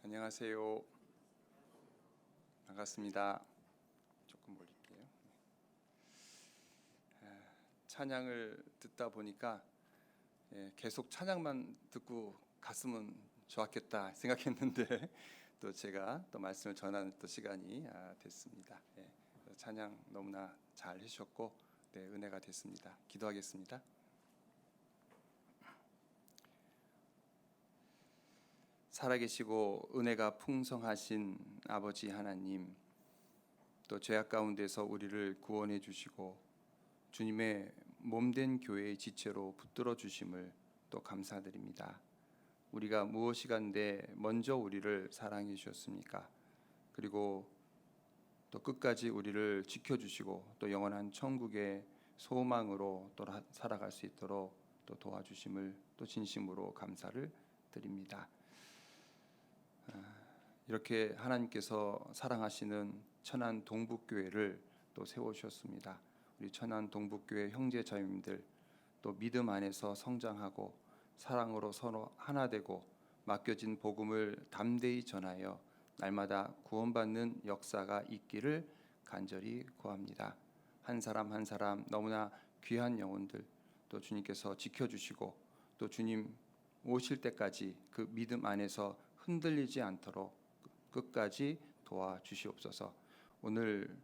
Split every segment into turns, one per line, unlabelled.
안녕하세요. 반갑습니다. 조금 올릴게요. 찬양을 듣다 보니까 계속 찬양만 듣고 갔으면 좋았겠다 생각했는데 또 제가 또 말씀을 전하는 또 시간이 됐습니다. 찬양 너무나 잘 해주셨고 은혜가 됐습니다. 기도하겠습니다. 살아계시고 은혜가 풍성하신 아버지 하나님, 또 죄악 가운데서 우리를 구원해 주시고 주님의 몸된 교회의 지체로 붙들어 주심을 또 감사드립니다. 우리가 무엇이 간데 먼저 우리를 사랑해 주셨습니까? 그리고 또 끝까지 우리를 지켜주시고 또 영원한 천국의 소망으로 또 살아갈 수 있도록 또 도와주심을 또 진심으로 감사를 드립니다. 이렇게 하나님께서 사랑하시는 천안 동북교회를 또 세우셨습니다. 우리 천안 동북교회 형제 자매님들 또 믿음 안에서 성장하고 사랑으로 서로 하나 되고 맡겨진 복음을 담대히 전하여 날마다 구원받는 역사가 있기를 간절히 구합니다. 한 사람 한 사람 너무나 귀한 영혼들 또 주님께서 지켜주시고 또 주님 오실 때까지 그 믿음 안에서 흔들리지 않도록 끝까지 도와주시옵소서. 오늘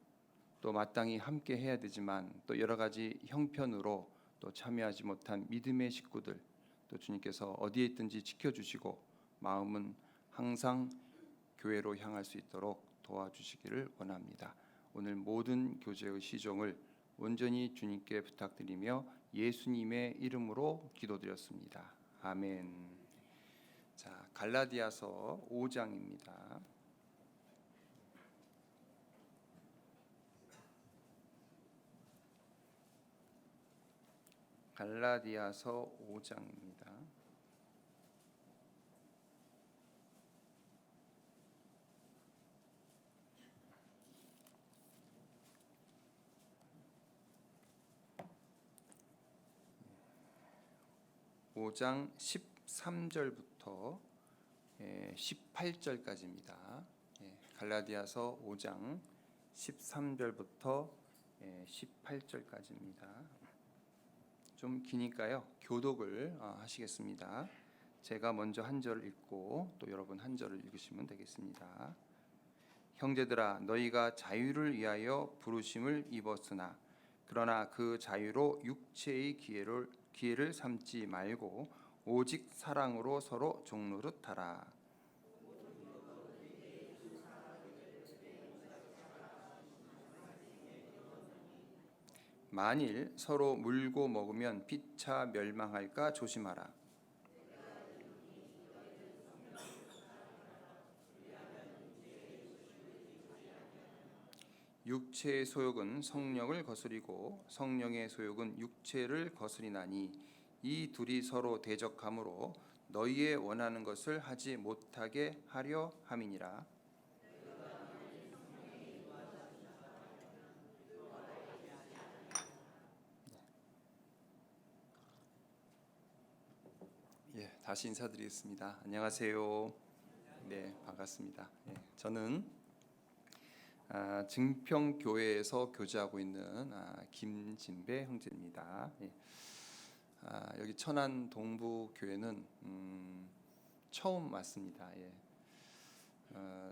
또 마땅히 함께 해야 되지만 또 여러 가지 형편으로 또 참여하지 못한 믿음의 식구들 또 주님께서 어디에 있든지 지켜주시고 마음은 항상 교회로 향할 수 있도록 도와주시기를 원합니다. 오늘 모든 교제의 시종을 온전히 주님께 부탁드리며 예수님의 이름으로 기도드렸습니다. 아멘. 자, 갈라디아서 5장입니다. 갈라디아서 5장입니다. 오 장 13절부터 18절까지입니다. 갈라디아서 5장 13절부터 18절까지입니다. 좀 기니까요. 교독을 하시겠습니다. 제가 먼저 한 절을 읽고 또 여러분 한 절을 읽으시면 되겠습니다. 형제들아, 너희가 자유를 위하여 부르심을 입었으나 그러나 그 자유로 육체의 기회를 삼지 말고 오직 사랑으로 서로 종노릇하라. 만일 서로 물고 먹으면 피차 멸망할까 조심하라. 육체의 소욕은 성령을 거스리고 성령의 소욕은 육체를 거스리나니 이 둘이 서로 대적하므로 너희의 원하는 것을 하지 못하게 하려 함이니라. 다시 인사드리겠습니다. 안녕하세요. 네, 반갑습니다. 저는 증평교회에서 교제하고 있는 김진배 형제입니다. 여기 천안 동부교회는 처음 왔습니다.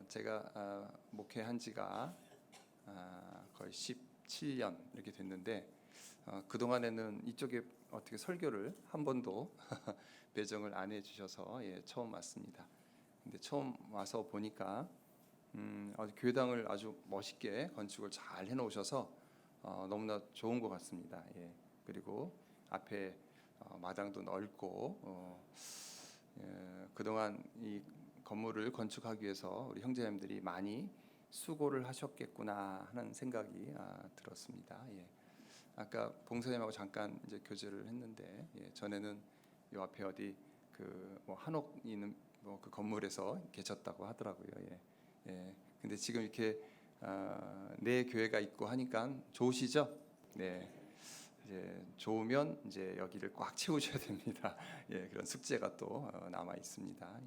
제가 목회한 지가 거의 17년 이렇게 됐는데 그동안에는 이쪽에 어떻게 설교를 한 번도 배정을 안 해주셔서 처음 왔습니다. 근데 처음 와서 보니까 교회당을 아주 멋있게 건축을 잘 해놓으셔서 너무나 좋은 것 같습니다. 그리고 앞에 마당도 넓고 그동안 이 건물을 건축하기 위해서 우리 형제님들이 많이 수고를 하셨겠구나 하는 생각이 들었습니다. 아까 봉사님하고 잠깐 이제 교제를 했는데 전에는 요 앞에 어디 그 뭐 한옥 있는 뭐 그 건물에서 계셨다고 하더라고요. 근데 지금 이렇게 내 교회가 있고 하니까 좋으시죠? 네. 이제 좋으면 이제 여기를 꽉 채우셔야 됩니다. 그런 숙제가 또 남아 있습니다.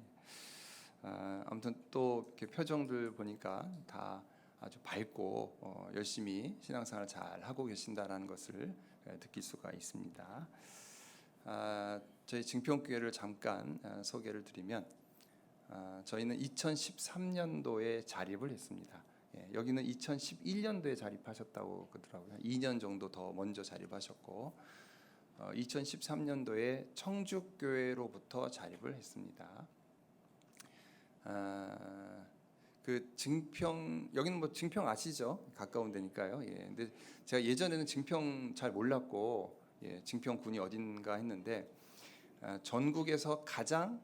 아무튼 또 이렇게 표정들 보니까 다 아주 밝고 열심히 신앙생활 잘 하고 계신다라는 것을 느낄 수가 있습니다. 저희 증평교회를 잠깐 소개를 드리면 저희는 2013년도에 자립을 했습니다. 여기는 2011년도에 자립하셨다고 그러더라고요. 2년 정도 더 먼저 자립하셨고 2013년도에 청주교회로부터 자립을 했습니다. 그 증평 여기는 뭐 증평 아시죠? 가까운 데니까요. 근데 제가 예전에는 증평 잘 몰랐고 증평군이 어딘가 했는데 전국에서 가장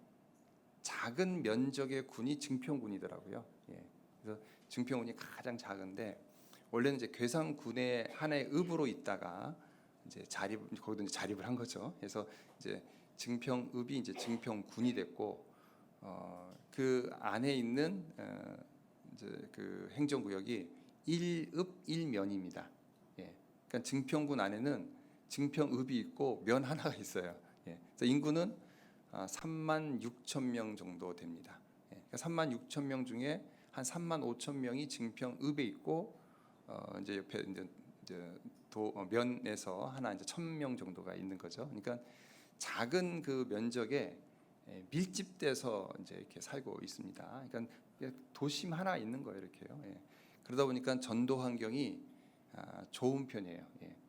작은 면적의 군이 증평군이더라고요. 그래서 증평군이 가장 작은데 원래는 이제 괴산군의 하나의 읍으로 있다가 이제 거기도 이제 자립을 한 거죠. 그래서 이제 증평읍이 이제 증평군이 됐고 그 안에 있는 이제 그 행정구역이 1읍 1면입니다. 그러니까 증평군 안에는 증평읍이 있고 면 하나가 있어요. 그래서 인구는 3만 6천 명 정도 됩니다. 그러니까 3만 6천 명 중에 한 3만 5천 명이 증평읍에 있고 이제 옆에 이제 면에서 하나 이제 1,000명 정도가 있는 거죠. 그러니까 작은 그 면적에 밀집돼서 이제 이렇게 살고 있습니다. 그러니까 도심 하나 있는 거예요, 이렇게요. 그러다 보니까 전도 환경이 좋은 편이에요.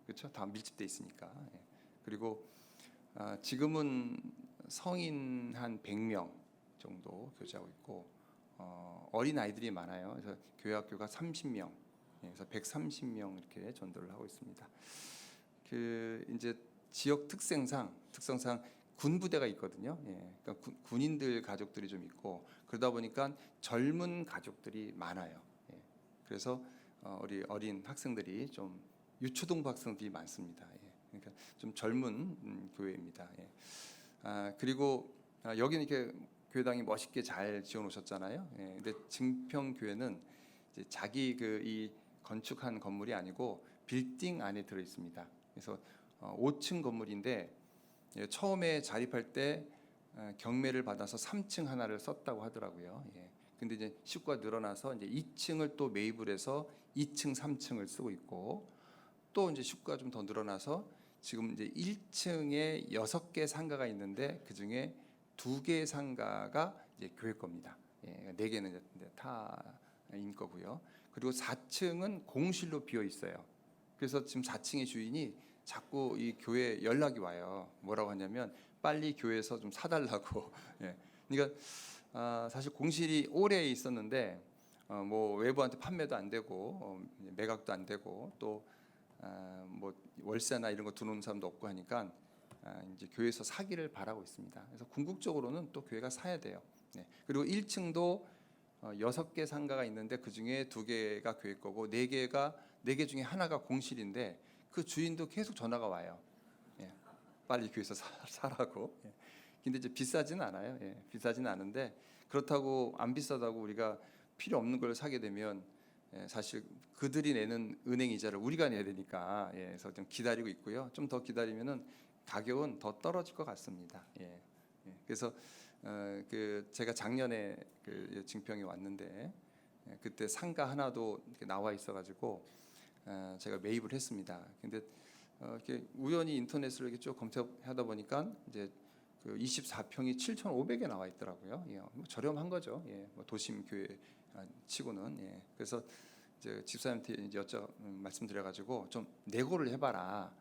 그렇죠? 다 밀집돼 있으니까. 그리고 지금은 성인 한 100명 정도 교제하고 있고 어린 아이들이 많아요. 그래서 교회 학교가 30명, 그래서 130명 이렇게 전도를 하고 있습니다. 그 이제 지역 특성상 군부대가 있거든요. 그러니까 군인들 가족들이 좀 있고 그러다 보니까 젊은 가족들이 많아요. 그래서 우리 어린 학생들이 좀 유초등부 학생들이 많습니다. 그러니까 좀 젊은 교회입니다. 그리고 여기는 이렇게 교회당이 멋있게 잘 지어놓으셨잖아요. 근데 증평교회는 이제 자기 이 건축한 건물이 아니고 빌딩 안에 들어 있습니다. 그래서 5층 건물인데 처음에 자립할 때 경매를 받아서 3층 하나를 썼다고 하더라고요. 근데 이제 식구가 늘어나서 이제 2층을 또 매입을 해서 2층, 3층을 쓰고 있고 또 이제 식구가 좀 더 늘어나서 지금 이제 1층에 6개 상가가 있는데 그 중에 2개 상가가 이제 교회 겁니다. 4개는 이제 타인 거고요. 그리고 4층은 공실로 비어 있어요. 그래서 지금 4층의 주인이 자꾸 이 교회에 연락이 와요. 뭐라고 하냐면 빨리 교회에서 좀 사달라고. 그러니까 사실 공실이 오래 있었는데 뭐 외부한테 판매도 안 되고 매각도 안 되고 또 뭐 월세나 이런 거 들어오는 사람도 없고 하니까 이제 교회에서 사기를 바라고 있습니다. 그래서 궁극적으로는 또 교회가 사야 돼요. 그리고 1층도 6개 상가가 있는데 그 중에 2개가 교회 거고 4개 중에 하나가 공실인데 그 주인도 계속 전화가 와요. 빨리 교회에서 사라고. 근데 이제 비싸지는 않아요. 비싸지는 않은데 그렇다고 안 비싸다고 우리가 필요 없는 걸 사게 되면 사실 그들이 내는 은행 이자를 우리가 내야 되니까 그래서 좀 기다리고 있고요. 좀 더 기다리면은 가격은 더 떨어질 것 같습니다. 그래서 그 제가 작년에 그 증평에 왔는데 그때 상가 하나도 이렇게 나와 있어가지고 제가 매입을 했습니다. 근데 이렇게 우연히 인터넷으로 이렇게 쭉 검색하다 보니까 이제 그 24평이 7,500에 나와 있더라고요. 뭐 저렴한 거죠. 뭐 도심 교회 치고는. 그래서 이제 집사님한테 이제 말씀드려가지고 좀 내고를 해봐라.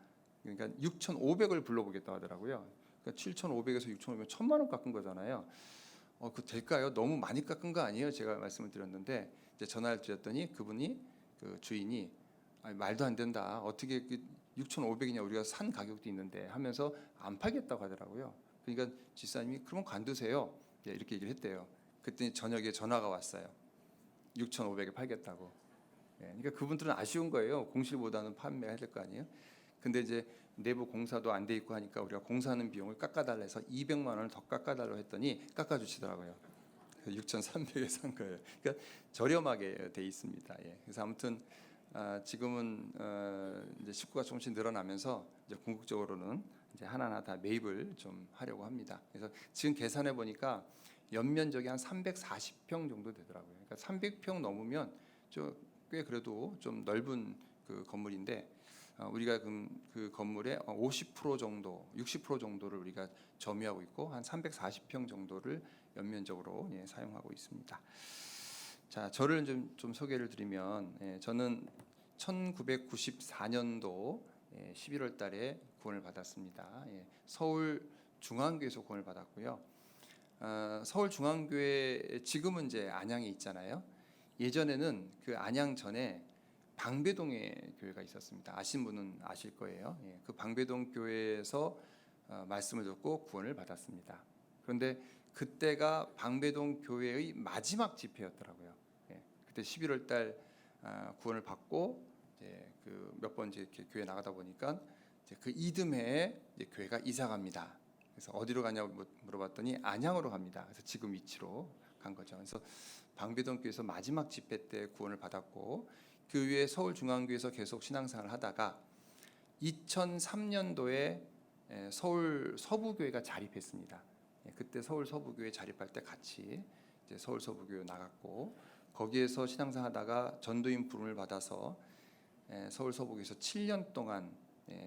그러니까 6,500을 불러보겠다 하더라고요. 그러니까 7,500에서 6,500, 1,000만 원 깎은 거잖아요. 그 될까요? 너무 많이 깎은 거 아니에요? 제가 말씀을 드렸는데 이제 전화를 드렸더니 그분이 그 주인이 말도 안 된다. 어떻게 6,500이냐 우리가 산 가격도 있는데 하면서 안 팔겠다고 하더라고요. 그러니까 집사님이 그러면 관두세요. 이렇게 얘기를 했대요. 그랬더니 저녁에 전화가 왔어요. 6,500에 팔겠다고. 그러니까 그분들은 아쉬운 거예요. 공실보다는 판매해야 될 거 아니에요. 근데 이제 내부 공사도 안 돼 있고 하니까 우리가 공사하는 비용을 깎아달라 해서 200만 원을 더 깎아달라고 했더니 깎아주시더라고요. 6,300에 산 거예요. 그러니까 저렴하게 돼 있습니다. 그래서 아무튼 지금은 이제 식구가 조금씩 늘어나면서 이제 궁극적으로는 이제 하나하나 다 매입을 좀 하려고 합니다. 그래서 지금 계산해 보니까 연면적이 한 340평 정도 되더라고요. 그러니까 300평 넘으면 꽤 그래도 좀 넓은 그 건물인데 우리가 그 건물의 50% 정도, 60% 정도를 우리가 점유하고 있고 한 340평 정도를 연면적으로 사용하고 있습니다. 자, 저를 좀 소개를 드리면 저는 1994년도 11월 달에 구원을 받았습니다. 서울 중앙교회에서 구원을 받았고요. 서울 중앙교회 지금은 이제 안양에 있잖아요. 예전에는 그 안양 전에 방배동에 교회가 있었습니다. 아신 분은 아실 거예요. 그 방배동 교회에서 말씀을 듣고 구원을 받았습니다. 그런데 그때가 방배동 교회의 마지막 집회였더라고요. 그때 11월 달 구원을 받고 이제 그 몇 번 이렇게 교회 나가다 보니까 이제 그 이듬해에 이제 교회가 이사 갑니다. 그래서 어디로 가냐고 물어봤더니 안양으로 갑니다. 그래서 지금 위치로 간 거죠. 그래서 방배동 교회에서 마지막 집회 때 구원을 받았고 그 후에 서울중앙교회에서 계속 신앙생활을 하다가 2003년도에 서울 서부교회가 자립했습니다. 그때 서울 서부교회 자립할 때 같이 이제 서울 서부교회 나갔고 거기에서 신앙생활하다가 전도인 부름을 받아서 서울 서부교회에서 7년 동안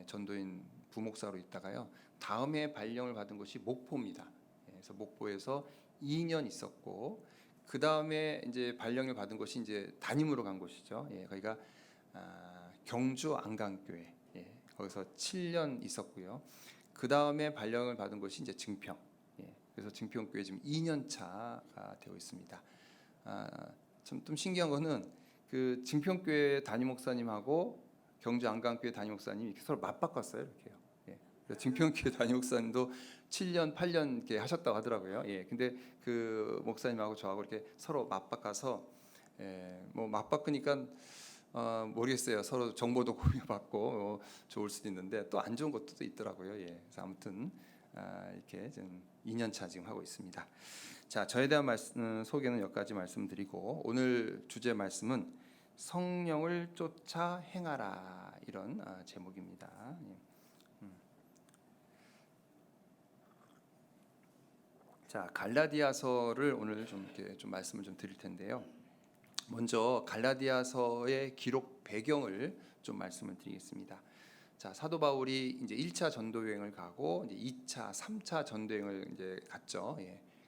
전도인 부목사로 있다가요. 다음에 발령을 받은 곳이 목포입니다. 그래서 목포에서 2년 있었고 그 다음에 이제 발령을 받은 곳이 이제 담임으로 간 곳이죠. 거기가 경주 안강교회. 거기서 7년 있었고요. 그 다음에 발령을 받은 곳이 이제 증평. 그래서 증평교회 지금 2년 차가 되어 있습니다. 좀 신기한 거는 그 증평교회 담임 목사님하고 경주 안강교회 담임 목사님이 이렇게 서로 맞바꿨어요. 이렇게요. 증평교회 담임 목사님도 7년, 8년 이렇게 하셨다고 하더라고요. 근데 그 목사님하고 저하고 이렇게 서로 맞바꿔서 뭐 맞바꾸니까 모르겠어요. 서로 정보도 공유받고 좋을 수도 있는데 또 안 좋은 것도 있더라고요. 그래서 아무튼 이렇게 지금 2년 차 지금 하고 있습니다. 자, 저에 대한 소개는 여기까지 말씀드리고 오늘 주제 말씀은 성령을 쫓아 행하라 이런 제목입니다. 자, 갈라디아서를 오늘 좀 말씀을 좀 드릴 텐데요. 먼저 갈라디아서의 기록 배경을 좀 말씀을 드리겠습니다. 자, 사도 바울이 이제 1차 전도 여행을 가고 이제 2차, 3차 전도 여행을 이제 갔죠.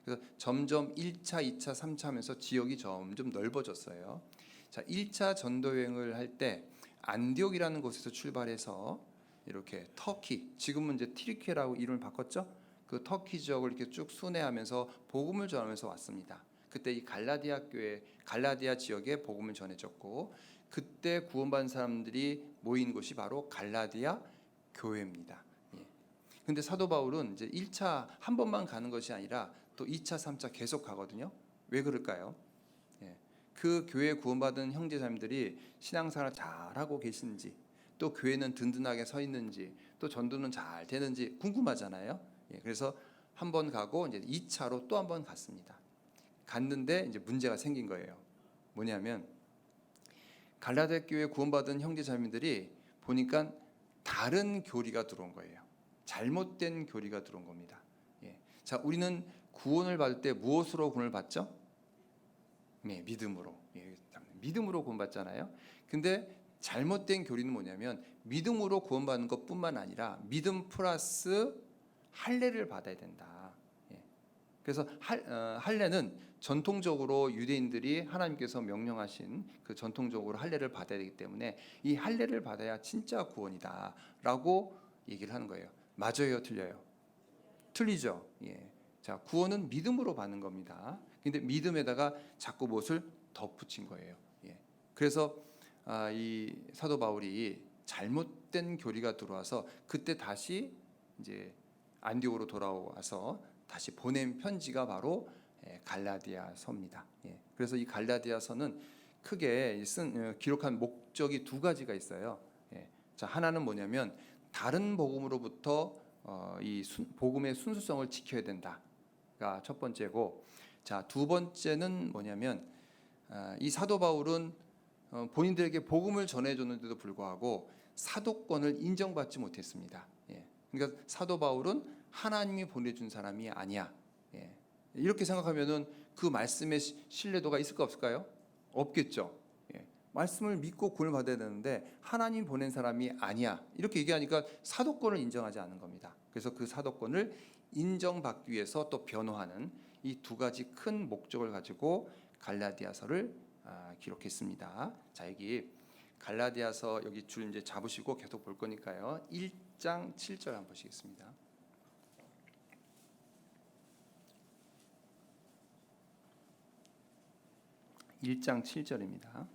그래서 점점 1차, 2차, 3차 하면서 지역이 점점 넓어졌어요. 자, 1차 전도 여행을 할 때 안디옥이라는 곳에서 출발해서 이렇게 터키, 지금은 이제 티르키예라고 이름을 바꿨죠. 그 터키 지역을 이렇게 쭉 순회하면서 복음을 전하면서 왔습니다. 그때 이 갈라디아 교회, 갈라디아 지역에 복음을 전해졌고 그때 구원받은 사람들이 모인 곳이 바로 갈라디아 교회입니다. 근데 사도 바울은 이제 1차 한 번만 가는 것이 아니라 또 2차, 3차 계속 가거든요. 왜 그럴까요? 그 교회 구원받은 형제자매들이 신앙생활 잘하고 계신지 또 교회는 든든하게 서 있는지 또 전도는 잘 되는지 궁금하잖아요. 그래서 한 번 가고 이제 2차로 또 한 번 갔습니다. 갔는데 이제 문제가 생긴 거예요. 뭐냐면 갈라디아 교회 구원받은 형제자매들이 보니까 다른 교리가 들어온 거예요. 잘못된 교리가 들어온 겁니다. 자, 우리는 구원을 받을 때 무엇으로 구원을 받죠? 믿음으로. 믿음으로 구원받잖아요. 근데 잘못된 교리는 뭐냐면 믿음으로 구원받는 것뿐만 아니라 믿음 플러스 할례를 받아야 된다. 그래서 할례는 전통적으로 유대인들이 하나님께서 명령하신 그 전통적으로 할례를 받아야 되기 때문에 이 할례를 받아야 진짜 구원이다라고 얘기를 하는 거예요. 맞아요, 틀려요? 틀리죠. 자, 구원은 믿음으로 받는 겁니다. 근데 믿음에다가 자꾸 무엇을 덧붙인 거예요. 그래서 이 사도 바울이 잘못된 교리가 들어와서 그때 다시 이제 안디옥으로 돌아와서 다시 보낸 편지가 바로 갈라디아서입니다. 그래서 이 갈라디아서는 크게 기록한 목적이 두 가지가 있어요. 자, 하나는 뭐냐면 다른 복음으로부터 이 복음의 순수성을 지켜야 된다가 첫 번째고, 자, 두 번째는 뭐냐면 이 사도 바울은 본인들에게 복음을 전해줬는데도 불구하고 사도권을 인정받지 못했습니다. 그러니까 사도 바울은 하나님이 보내준 사람이 아니야. 이렇게 생각하면은 그 말씀의 신뢰도가 있을까 없을까요? 없겠죠. 예. 말씀을 믿고 구원을 받아야 되는데 하나님 보낸 사람이 아니야 이렇게 얘기하니까 사도권을 인정하지 않는 겁니다. 그래서 그 사도권을 인정받기 위해서 또 변호하는 이 두 가지 큰 목적을 가지고 갈라디아서를 기록했습니다. 자, 여기 갈라디아서 여기 줄 이제 잡으시고 계속 볼 거니까요. 1장 7절 한번 보시겠습니다. 1장 7절입니다.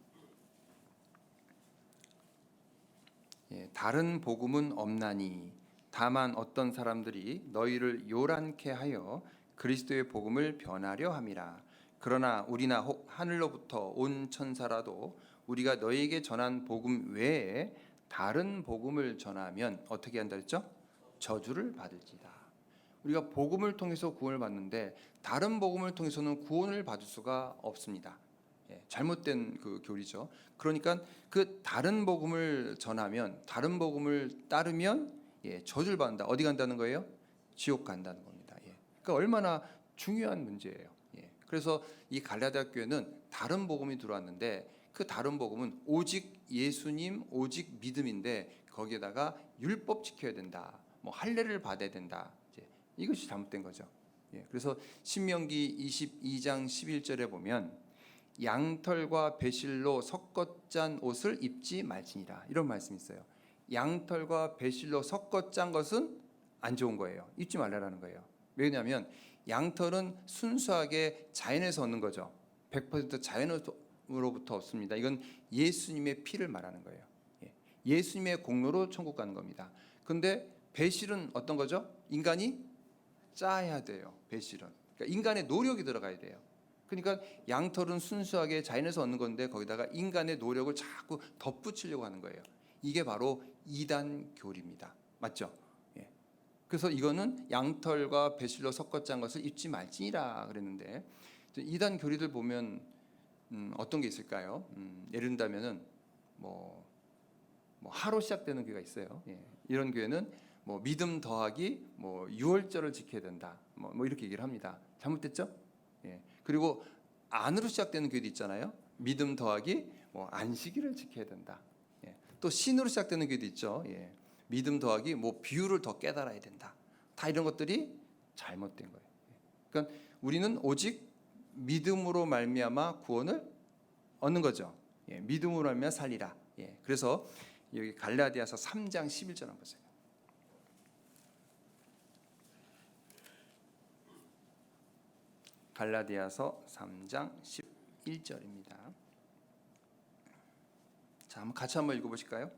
예, 다른 복음은 없나니 다만 어떤 사람들이 너희를 요란케 하여 그리스도의 복음을 변하려 함이라. 그러나 우리나 혹 하늘로부터 온 천사라도 우리가 너희에게 전한 복음 외에 다른 복음을 전하면 어떻게 한다 했죠? 저주를 받을지다. 우리가 복음을 통해서 구원을 받는데 다른 복음을 통해서는 구원을 받을 수가 없습니다. 예, 잘못된 그 교리죠. 그러니까 그 다른 복음을 전하면, 다른 복음을 따르면 저주를 받는다. 어디 간다는 거예요? 지옥 간다는 겁니다. 예. 그러니까 얼마나 중요한 문제예요. 예. 그래서 이 갈라디아 교회는 다른 복음이 들어왔는데 그 다른 복음은 오직 예수님, 오직 믿음인데 거기에다가 율법 지켜야 된다. 뭐 할례를 받아야 된다. 이것이 잘못된 거죠. 예. 그래서 신명기 22장 11절에 보면 양털과 배실로 섞어 짠 옷을 입지 말지니라 이런 말씀이 있어요. 양털과 배실로 섞어 짠 것은 안 좋은 거예요. 입지 말라라는 거예요. 왜냐하면 양털은 순수하게 자연에서 얻는 거죠. 100% 자연으로부터 얻습니다. 이건 예수님의 피를 말하는 거예요. 예수님의 공로로 천국 가는 겁니다. 그런데 배실은 어떤 거죠? 인간이 짜야 돼요. 배실은. 그러니까 인간의 노력이 들어가야 돼요. 그러니까 양털은 순수하게 자연에서 얻는 건데 거기다가 인간의 노력을 자꾸 덧붙이려고 하는 거예요. 이게 바로 이단 교리입니다. 맞죠? 예. 그래서 이거는 양털과 배실로 섞어 짠 것을 입지 말지니라 그랬는데 이단 교리들 보면 어떤 게 있을까요? 예를 든다면은 뭐 하루 시작되는 교회가 있어요. 예. 이런 교회는 뭐 믿음 더하기 뭐 6월절을 지켜야 된다. 뭐 이렇게 얘기를 합니다. 잘못됐죠? 예. 그리고 안으로 시작되는 교회도 있잖아요. 믿음 더하기 뭐 안식일을 지켜야 된다. 예. 또 신으로 시작되는 교회도 있죠. 예. 믿음 더하기 뭐 비유를 더 깨달아야 된다. 다 이런 것들이 잘못된 거예요. 그러니까 우리는 오직 믿음으로 말미암아 구원을 얻는 거죠. 예. 믿음으로 말미암아 살리라. 예. 그래서 여기 갈라디아서 3장 11절 한번 보세요. 갈라디아서 3장 11절입니다. 자, 한번 같이 한번 읽어보실까요?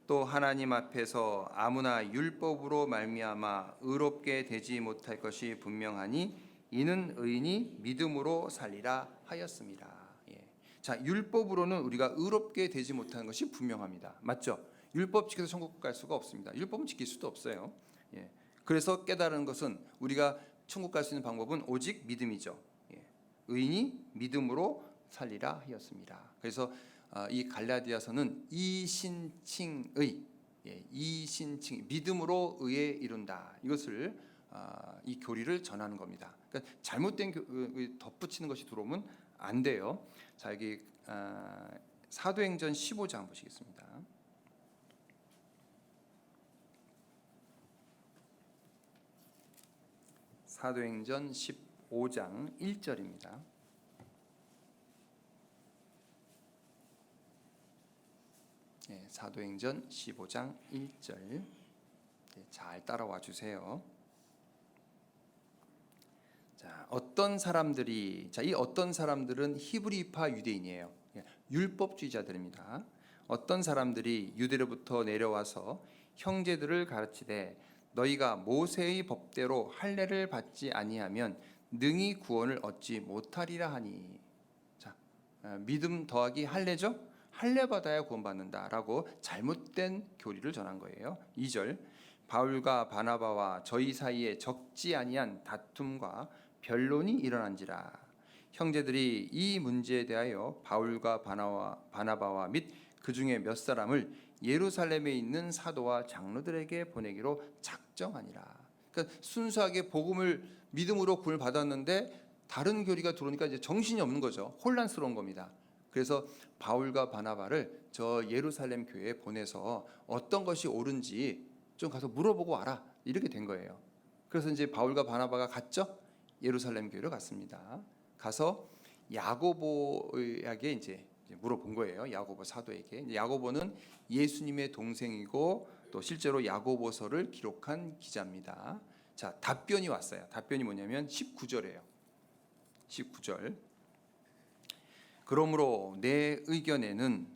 또 하나님 앞에서 아무나 율법으로 말미암아 의롭게 되지 못할 것이 분명하니 이는 의인이 믿음으로 살리라 하였습니다. 예. 자, 율법으로는 우리가 의롭게 되지 못하는 것이 분명합니다. 맞죠? 율법 지켜서 천국 갈 수가 없습니다. 율법은 지킬 수도 없어요. 예. 그래서 깨달은 것은 우리가 천국 갈 수 있는 방법은 오직 믿음이죠. 예. 의인이 믿음으로 살리라 하였습니다. 그래서 이 갈라디아서는 이신칭의, 이신칭 믿음으로 의에 이룬다. 이것을 이 교리를 전하는 겁니다. 그러니까 잘못된 덧붙이는 것이 들어오면 안 돼요. 자, 여기 사도행전 15장 보시겠습니다. 사도행전 15장 1절입니다. 네, 사도행전 15장 1절. 네, 잘 따라와 주세요. 자, 어떤 사람들이, 이 어떤 사람들은 히브리파 유대인이에요. 율법주의자들입니다. 어떤 사람들이 유대로부터 내려와서 형제들을 가르치되 너희가 모세의 법대로 할례를 받지 아니하면 능히 구원을 얻지 못하리라 하니. 자, 믿음 더하기 할례죠? 할례 받아야 구원받는다라고 잘못된 교리를 전한 거예요. 2절. 바울과 바나바와 저희 사이에 적지 아니한 다툼과 변론이 일어난지라. 형제들이 이 문제에 대하여 바울과 바나바와 및 그 중에 몇 사람을 예루살렘에 있는 사도와 장로들에게 보내기로 작정하니라. 그러니까 순수하게 복음을 믿음으로 구원을 받았는데 다른 교리가 들어오니까 이제 정신이 없는 거죠. 혼란스러운 겁니다. 그래서 바울과 바나바를 저 예루살렘 교회에 보내서 어떤 것이 옳은지 좀 가서 물어보고 와라, 이렇게 된 거예요. 그래서 이제 바울과 바나바가 갔죠. 예루살렘 교회로 갔습니다. 가서 야고보에게 이제 물어본 거예요. 야고보 사도에게. 야고보는 예수님의 동생이고 또 실제로 야고보서를 기록한 기자입니다. 자, 답변이 왔어요. 답변이 뭐냐면 19절이에요. 19절. 그러므로 내 의견에는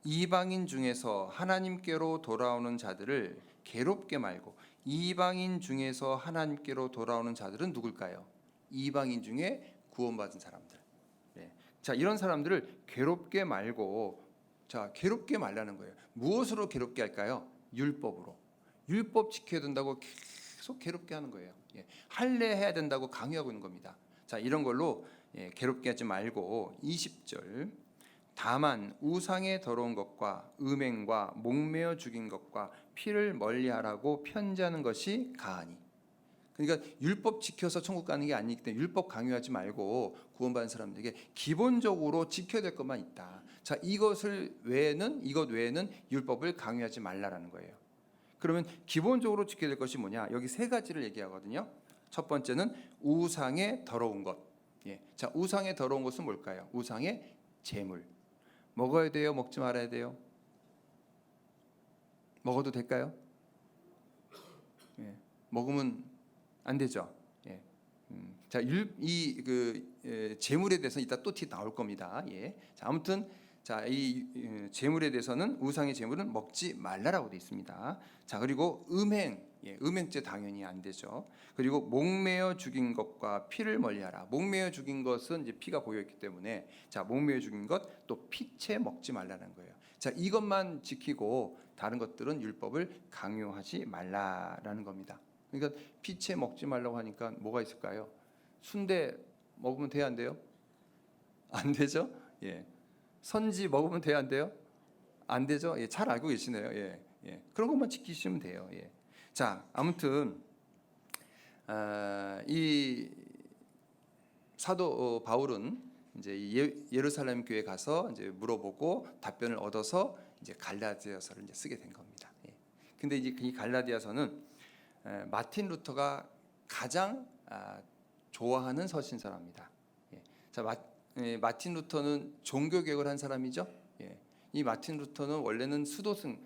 이방인 중에서 하나님께로 돌아오는 자들을 괴롭게 말고, 이방인 중에서 하나님께로 돌아오는 자들은 누굴까요? 이방인 중에 구원받은 사람들. 네. 자, 이런 사람들을 괴롭게 말고, 자, 괴롭게 말라는 거예요. 무엇으로 괴롭게 할까요? 율법으로. 율법 지켜야 된다고 계속 괴롭게 하는 거예요. 예. 할례해야 된다고 강요하고 있는 겁니다. 자, 이런 걸로 괴롭게 하지 말고 20절. 다만 우상의 더러운 것과 음행과 목매어 죽인 것과 피를 멀리하라고 편지하는 것이 가하니. 그러니까 율법 지켜서 천국 가는 게 아니기 때문에 율법 강요하지 말고 구원받은 사람들에게 기본적으로 지켜야 될 것만 있다. 자, 이것 외에는 율법을 강요하지 말라라는 거예요. 그러면 기본적으로 지켜야 될 것이 뭐냐? 여기 세 가지를 얘기하거든요. 첫 번째는 우상의 더러운 것. 예. 자, 우상의 더러운 것은 뭘까요? 우상의 제물. 먹어야 돼요? 먹지 말아야 돼요? 먹어도 될까요? 예. 먹으면 안 되죠. 예. 자, 제물에 대해서 이따 또 나올 겁니다. 예. 자, 아무튼 자, 이 제물에 대해서는 우상의 제물은 먹지 말라라고 되어 있습니다. 자, 그리고 음행죄 당연히 안 되죠. 그리고 목매어 죽인 것과 피를 멀리하라. 목매어 죽인 것은 이제 피가 보여 있기 때문에, 자, 목매어 죽인 것 또 피채 먹지 말라는 거예요. 자, 이것만 지키고 다른 것들은 율법을 강요하지 말라라는 겁니다. 그러니까 피채 먹지 말라고 하니까 뭐가 있을까요? 순대 먹으면 돼야 안 돼요? 안 되죠? 예. 선지 먹으면 돼야 안 돼요? 안 되죠? 예, 잘 알고 계시네요. 예, 예. 그런 것만 지키시면 돼요. 예. 자, 아무튼 이 사도 바울은 이제 예루살렘 교회 가서 이제 물어보고 답변을 얻어서 이제 갈라디아서를 이제 쓰게 된 겁니다. 예. 근데 이제 이 갈라디아서는 마틴 루터가 가장 좋아하는 서신서랍니다. 예. 자, 마틴 루터는 종교 개혁을 한 사람이죠. 예. 이 마틴 루터는 원래는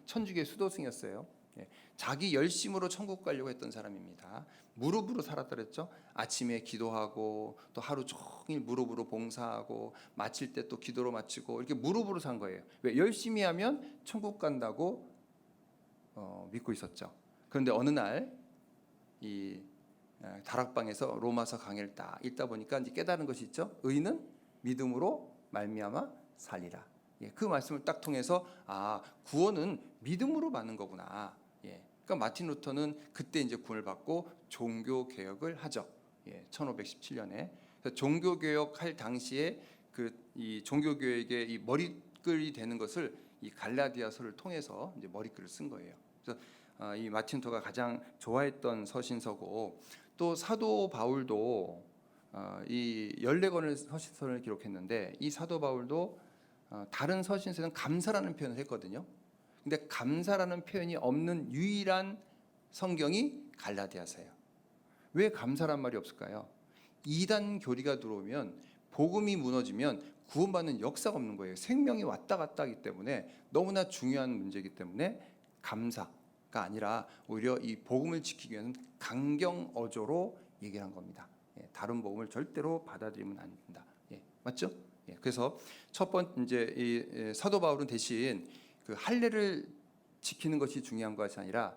천주교의 수도승이었어요. 예. 자기 열심으로 천국 가려고 했던 사람입니다. 무릎으로 살았더랬죠. 아침에 기도하고 또 하루 종일 무릎으로 봉사하고 마칠 때 또 기도로 마치고 이렇게 무릎으로 산 거예요. 왜? 열심히 하면 천국 간다고 믿고 있었죠. 그런데 어느 날 이 다락방에서 로마서 강의를 딱 읽다 보니까 이제 깨달은 것이 있죠. 의는 믿음으로 말미암아 살리라. 예, 그 말씀을 딱 통해서 구원은 믿음으로 받는 거구나. 예, 그러니까 마틴 루터는 그때 이제 구원을 받고 종교 개혁을 하죠. 예, 1517년에 종교 개혁할 당시에 이 종교 개혁의 이 머리글이 되는 것을 이 갈라디아서를 통해서 이제 머리글을 쓴 거예요. 그래서 이 마틴 루터가 가장 좋아했던 서신서고, 또 사도 바울도 이 14권의 서신서를 기록했는데, 이 사도 바울도 다른 서신서는 감사라는 표현을 했거든요. 근데 감사라는 표현이 없는 유일한 성경이 갈라디아서예요. 왜 감사란 말이 없을까요? 이단 교리가 들어오면, 복음이 무너지면 구원받는 역사가 없는 거예요. 생명이 왔다 갔다 하기 때문에 너무나 중요한 문제이기 때문에 감사가 아니라 오히려 이 복음을 지키기 위해서는 강경어조로 얘기한 겁니다. 예, 다른 복음을 절대로 받아들이면 안 된다. 예, 맞죠? 예, 그래서 첫 번째 이 사도 바울은 대신 그 할례를 지키는 것이 중요한 것이 아니라,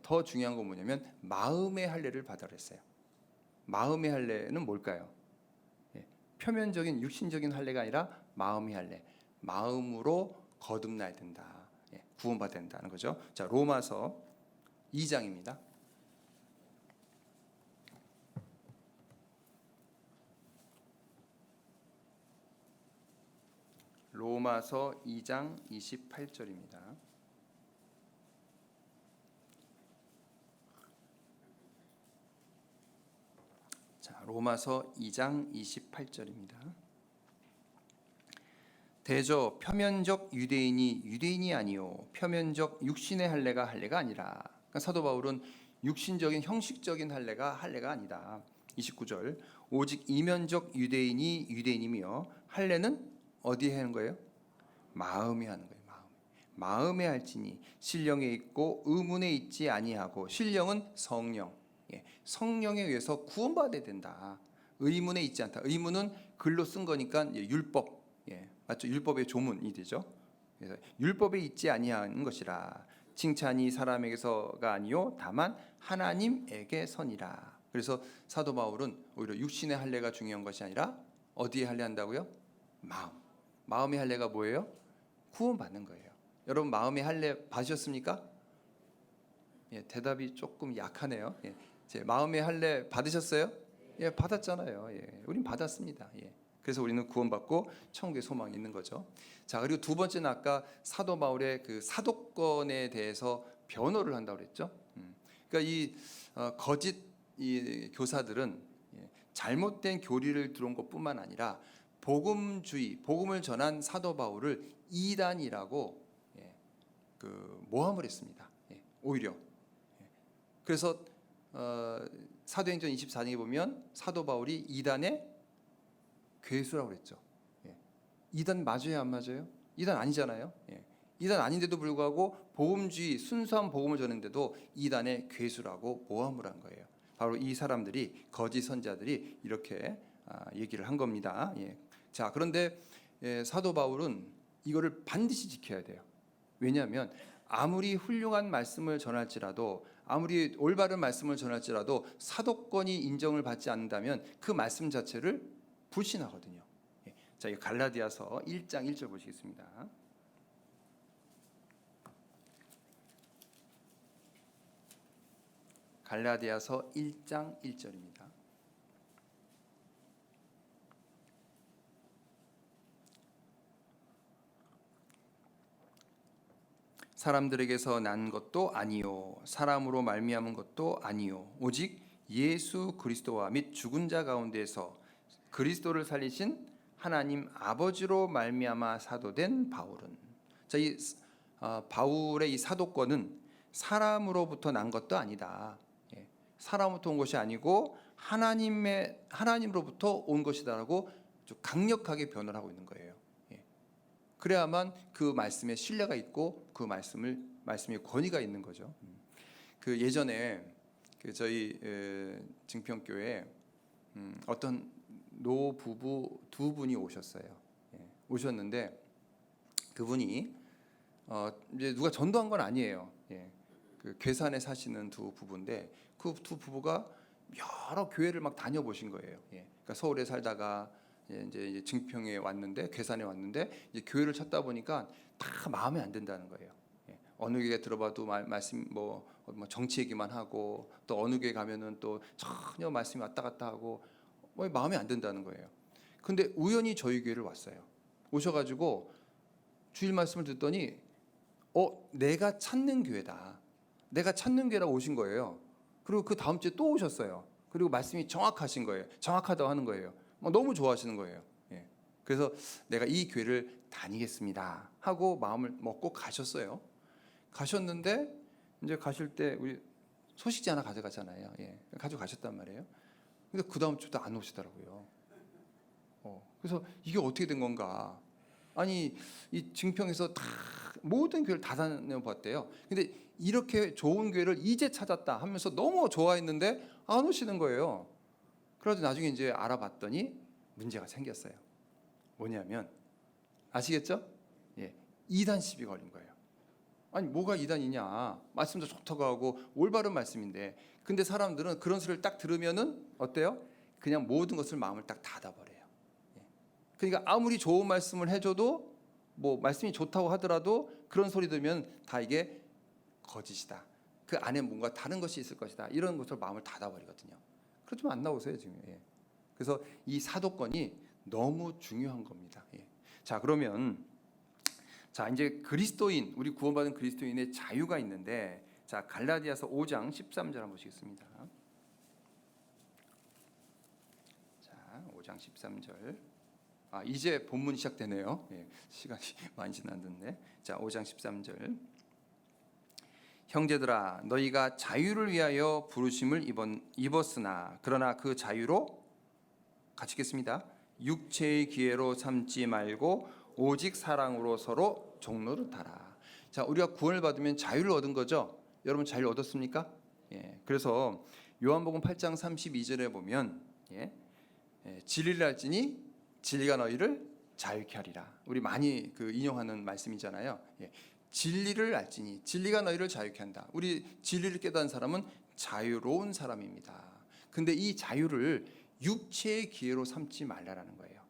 더 중요한 건 뭐냐면 마음의 할례를 받으라 했어요. 마음의 할례는 뭘까요? 표면적인 육신적인 할례가 아니라 마음의 할례. 마음으로 거듭나야 된다. 구원받아야 된다는 거죠. 자, 로마서 2장입니다. 로마서 2장 28절입니다. 로마서 2장 28절입니다. 대저 표면적 유대인이 유대인이 아니요 표면적 육신의 할례가 할례가 아니라. 그러니까 사도 바울은 육신적인 형식적인 할례가 할례가 아니다. 29절 오직 이면적 유대인이 유대인이며 할례는 어디에 하는 거예요? 마음에 하는 거예요. 마음에 할지니 신령에 있고 의문에 있지 아니하고. 신령은 성령, 성령에 의해서 구원받아야 된다. 의문에 있지 않다. 의문은 글로 쓴 거니까 율법, 맞죠? 율법의 조문이 되죠. 그래서 율법에 있지 아니하는 것이라. 칭찬이 사람에게서가 아니요 다만 하나님에게서니라. 그래서 사도 바울은 오히려 육신의 할례가 중요한 것이 아니라 어디에 할례한다고요? 마음의 할례가 뭐예요? 구원받는 거예요. 여러분 마음의 할례 받으셨습니까? 대답이 조금 약하네요. 제 마음의 할례 받으셨어요? 받았잖아요. 우린 받았습니다. 그래서 우리는 구원받고 천국의 소망이 있는 거죠. 자, 그리고 두 번째는 아까 사도 바울의 그 사도권에 대해서 변호를 한다고 그랬죠. 그러니까 이 거짓 이 교사들은 잘못된 교리를 들어온 것뿐만 아니라 복음주의, 복음을 전한 사도 바울을 이단이라고 모함을 했습니다. 오히려. 그래서 사도행전 24장에 보면 사도 바울이 이단의 괴수라고 그랬죠. 이단 맞아요, 안 맞아요? 이단 아니잖아요. 이단 아닌데도 불구하고 복음주의, 순수한 복음을 전했는데도 이단의 괴수라고 모함을 한 거예요. 바로 이 사람들이, 거짓 선자들이 이렇게 얘기를 한 겁니다. 자, 그런데 사도 바울은 이거를 반드시 지켜야 돼요. 왜냐하면 아무리 훌륭한 말씀을 전할지라도, 아무리 올바른 말씀을 전할지라도 사도권이 인정을 받지 않는다면 그 말씀 자체를 불신하거든요. 자, 이 갈라디아서 1장 1절 보시겠습니다. 갈라디아서 1장 1절입니다. 사람들에게서 난 것도 아니요 사람으로 말미암은 것도 아니요 오직 예수 그리스도와 및 죽은 자 가운데서 그리스도를 살리신 하나님 아버지로 말미암아 사도된 바울은. 자, 이 바울의 이 사도권은 사람으로부터 난 것도 아니다. 사람으로부터 온 것이 아니고 하나님으로부터 온 것이다라고 좀 강력하게 변호를 하고 있는 거예요. 그래야만 그 말씀에 신뢰가 있고 그 말씀의 권위가 있는 거죠. 그 예전에 그 저희 증평교회에 어떤 노부부 두 분이 오셨어요. 오셨는데 그분이 이제 누가 전도한 건 아니에요. 그 괴산에 사시는 두 부부인데 그 두 부부가 여러 교회를 막 다녀보신 거예요. 그러니까 서울에 살다가 이제 증평에 왔는데, 괴산에 왔는데 이제 교회를 찾다 보니까 다 마음에 안 든다는 거예요. 어느 교회 들어봐도 말씀 뭐 정치 얘기만 하고, 또 어느 교회 가면은 또 전혀 말씀이 왔다 갔다 하고 마음에 안 든다는 거예요. 근데 우연히 저희 교회를 왔어요. 오셔가지고 주일 말씀을 듣더니 내가 찾는 교회다. 내가 찾는 교회라고 오신 거예요. 그리고 그 다음 주에 또 오셨어요. 그리고 말씀이 정확하신 거예요. 정확하다고 하는 거예요. 너무 좋아하시는 거예요. 그래서 내가 이 교회를 다니겠습니다 하고 마음을 먹고 가셨어요. 가셨는데 이제 가실 때 우리 소식지 하나 가져가잖아요. 가져가셨단 말이에요. 근데 그 다음 주도 안 오시더라고요. 그래서 이게 어떻게 된 건가? 아니, 이 증평에서 다 모든 교회를 다 다녀봤대요. 근데 이렇게 좋은 교회를 이제 찾았다 하면서 너무 좋아했는데 안 오시는 거예요. 그래서 나중에 이제 알아봤더니 문제가 생겼어요. 뭐냐면 아시겠죠? 이단 시비 걸린 거예요. 아니 뭐가 이단이냐? 말씀도 좋다고 하고 올바른 말씀인데, 근데 사람들은 그런 소리를 딱 들으면은 어때요? 그냥 모든 것을 마음을 딱 닫아버려요. 그러니까 아무리 좋은 말씀을 해줘도 뭐 말씀이 좋다고 하더라도 그런 소리 들으면 다 이게 거짓이다. 그 안에 뭔가 다른 것이 있을 것이다. 이런 것으로 마음을 닫아버리거든요. 그렇지만 안 나오세요 지금. 그래서 이 사도권이 너무 중요한 겁니다. 자, 그러면 자 이제 그리스도인, 우리 구원받은 그리스도인의 자유가 있는데, 자 갈라디아서 5장 13절 한번 보시겠습니다. 5장 13절. 이제 본문 시작되네요. 예, 시간이 많이 지났는데. 자, 5장 13절. 형제들아, 너희가 자유를 위하여 부르심을 입었으나 그러나 그 자유로, 같이 읽겠습니다. 육체의 기회로 삼지 말고 오직 사랑으로 서로 종노릇하라. 자, 우리가 구원을 받으면 자유를 얻은 거죠. 여러분 자유를 얻었습니까? 예, 그래서 요한복음 8장 32절에 보면 진리를 알지니 진리가 너희를 자유케 하리라. 우리 많이 인용하는 말씀이잖아요. 진리를 알지니 진리가 너희를 자유케 한다. 우리 진리를 깨달은 사람은 자유로운 사람입니다. 근데 이 자유를 육체의 기회로 삼지 말라라는 거예요.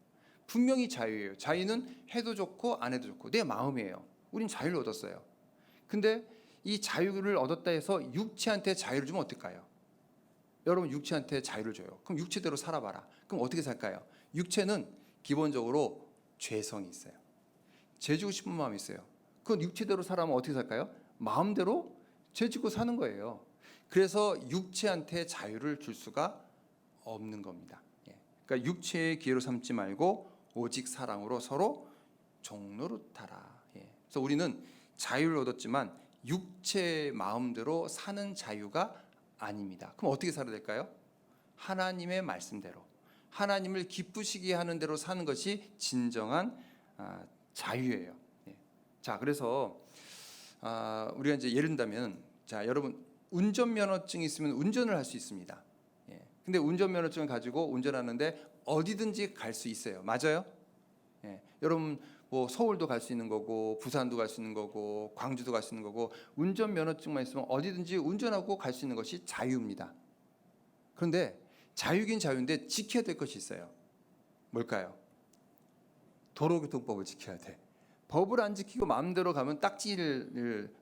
분명히 자유예요. 자유는 해도 좋고 안 해도 좋고 내 마음이에요. 우린 자유를 얻었어요. 근데 이 자유를 얻었다 해서 육체한테 자유를 주면 어떨까요? 여러분 육체한테 자유를 줘요. 그럼 육체대로 살아봐라. 그럼 어떻게 살까요? 육체는 기본적으로 죄성이 있어요. 죄지고 싶은 마음이 있어요. 그건 육체대로 살아면 어떻게 살까요? 마음대로 죄지고 사는 거예요. 그래서 육체한테 자유를 줄 수가 없는 겁니다. 그러니까 육체의 기회로 삼지 말고 오직 사랑으로 서로 종노릇하라. 그래서 우리는 자유를 얻었지만 육체의 마음대로 사는 자유가 아닙니다. 그럼 어떻게 살아야 될까요? 하나님의 말씀대로, 하나님을 기쁘시게 하는 대로 사는 것이 진정한 자유예요. 자, 그래서 우리가 이제 예를 들면, 자, 여러분 운전면허증이 있으면 운전을 할 수 있습니다. 근데 운전면허증을 가지고 운전하는데 어디든지 갈 수 있어요. 맞아요? 여러분 뭐 서울도 갈 수 있는 거고 부산도 갈 수 있는 거고 광주도 갈 수 있는 거고 운전면허증만 있으면 어디든지 운전하고 갈 수 있는 것이 자유입니다. 그런데 자유긴 자유인데 지켜야 될 것이 있어요. 뭘까요? 도로교통법을 지켜야 돼. 법을 안 지키고 마음대로 가면 딱지를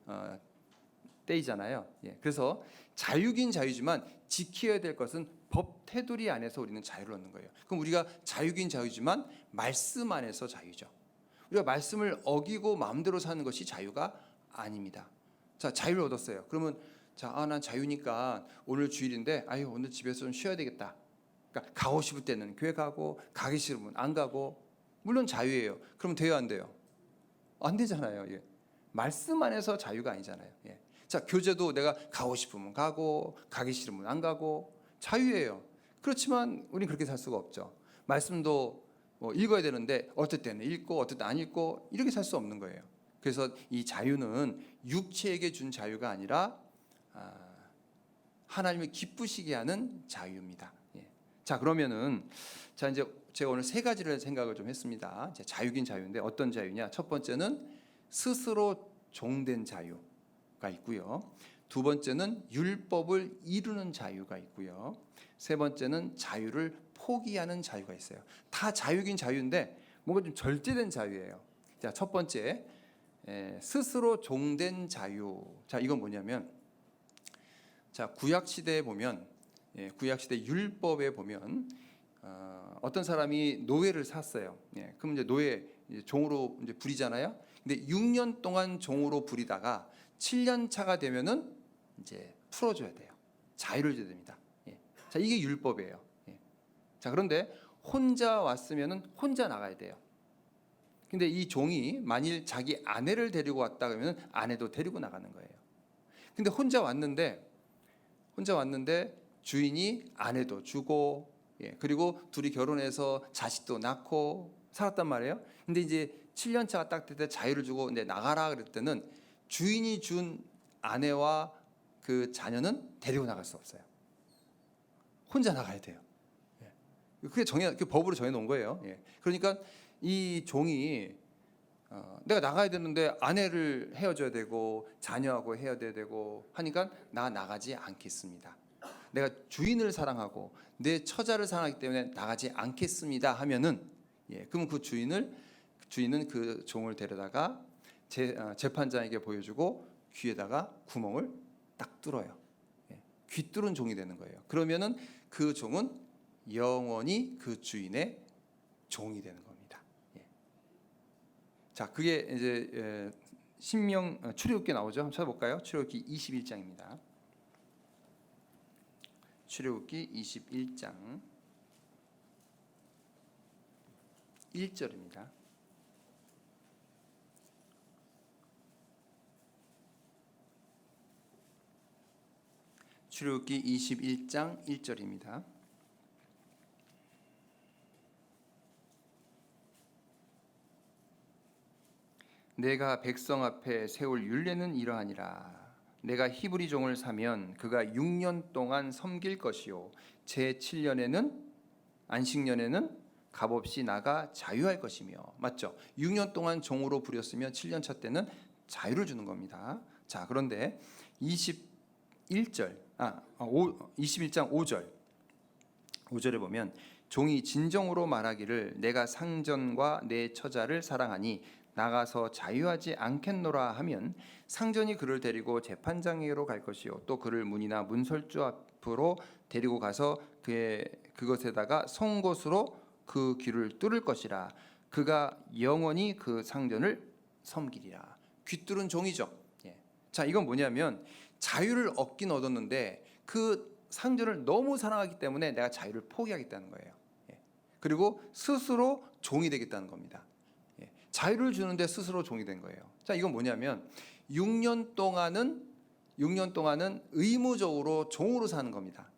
떼이잖아요. 그래서 자유긴 자유지만 지켜야 될 것은 법 테두리 안에서 우리는 자유를 얻는 거예요. 그럼 우리가 자유긴 자유지만 말씀 안에서 자유죠. 우리가 말씀을 어기고 마음대로 사는 것이 자유가 아닙니다. 자, 자유를 얻었어요. 그러면 난 자유니까 오늘 주일인데 오늘 집에서 좀 쉬어야 되겠다. 그러니까 가고 싶을 때는 교회 가고 가기 싫으면 안 가고, 물론 자유예요. 그럼 돼요, 안 돼요? 안 되잖아요. 말씀 안에서 자유가 아니잖아요. 자, 교제도 내가 가고 싶으면 가고 가기 싫으면 안 가고 자유예요. 그렇지만 우리는 그렇게 살 수가 없죠. 말씀도 읽어야 되는데 어떨 때는 읽고 어떨 때 안 읽고 이렇게 살 수 없는 거예요. 그래서 이 자유는 육체에게 준 자유가 아니라 하나님을 기쁘시게 하는 자유입니다. 자, 그러면은 이제 제가 오늘 세 가지를 생각을 좀 했습니다. 자유긴 자유인데 어떤 자유냐? 첫 번째는 스스로 종된 자유가 있고요. 두 번째는 율법을 이루는 자유가 있고요. 세 번째는 자유를 포기하는 자유가 있어요. 다 자유긴 자유인데 뭔가 좀 절제된 자유예요. 자, 첫 번째, 스스로 종된 자유. 자, 이건 뭐냐면, 자, 구약 시대에 보면, 구약 시대 율법에 보면 어떤 사람이 노예를 샀어요. 그럼 이제 노예 종으로 이제 부리잖아요. 근데 6년 동안 종으로 부리다가 7년 차가 되면은 이제 풀어줘야 돼요. 자유를 줘야 됩니다. 자, 이게 율법이에요. 자, 그런데 혼자 왔으면은 혼자 나가야 돼요. 근데 이 종이 만일 자기 아내를 데리고 왔다 그러면 아내도 데리고 나가는 거예요. 근데 혼자 왔는데 주인이 아내도 주고 그리고 둘이 결혼해서 자식도 낳고 살았단 말이에요. 근데 이제 7년 차가 딱 될 때 자유를 주고 이제 나가라 그럴 때는 주인이 준 아내와 그 자녀는 데리고 나갈 수 없어요. 혼자 나가야 돼요. 그게 그 법으로 정해 놓은 거예요. 그러니까 이 종이 내가 나가야 되는데 아내를 헤어져야 되고 자녀하고 헤어져야 되고 하니까 나 나가지 않겠습니다. 내가 주인을 사랑하고 내 처자를 사랑하기 때문에 나가지 않겠습니다 하면은 그럼 그 주인은 그 종을 데려다가 재판장에게 보여주고 귀에다가 구멍을 딱 뚫어요. 귀 뚫은 종이 되는 거예요. 그러면은 그 종은 영원히 그 주인의 종이 되는 겁니다. 자, 그게 이제 출애굽기에 나오죠. 한번 찾아볼까요? 출애굽기 21장입니다. 출애굽기 21장 21절입니다. 출애굽기 21장 1절입니다. 내가 백성 앞에 세울 율례는 이러하니라. 내가 히브리 종을 사면 그가 6년 동안 섬길 것이요 제 7년에는 안식년에는 값없이 나가 자유할 것이며. 맞죠? 6년 동안 종으로 부렸으면 7년 차 때는 자유를 주는 겁니다. 자, 그런데 21장 5절에 보면 종이 진정으로 말하기를 내가 상전과 내 처자를 사랑하니 나가서 자유하지 않겠노라 하면 상전이 그를 데리고 재판장에게로 갈 것이요 또 그를 문이나 문설주 앞으로 데리고 가서 그것에다가 송곳으로 그 귀를 뚫을 것이라. 그가 영원히 그 상전을 섬기리라. 귀 뚫은 종이죠. 자, 이건 뭐냐면 자유를 얻긴 얻었는데 그 상전을 너무 사랑하기 때문에 내가 자유를 포기하겠다는 거예요. 그리고 스스로 종이 되겠다는 겁니다. 자유를 주는데 스스로 종이 된 거예요. 자, 이건 뭐냐면 6년 동안은 의무적으로 종으로 사는 겁니다.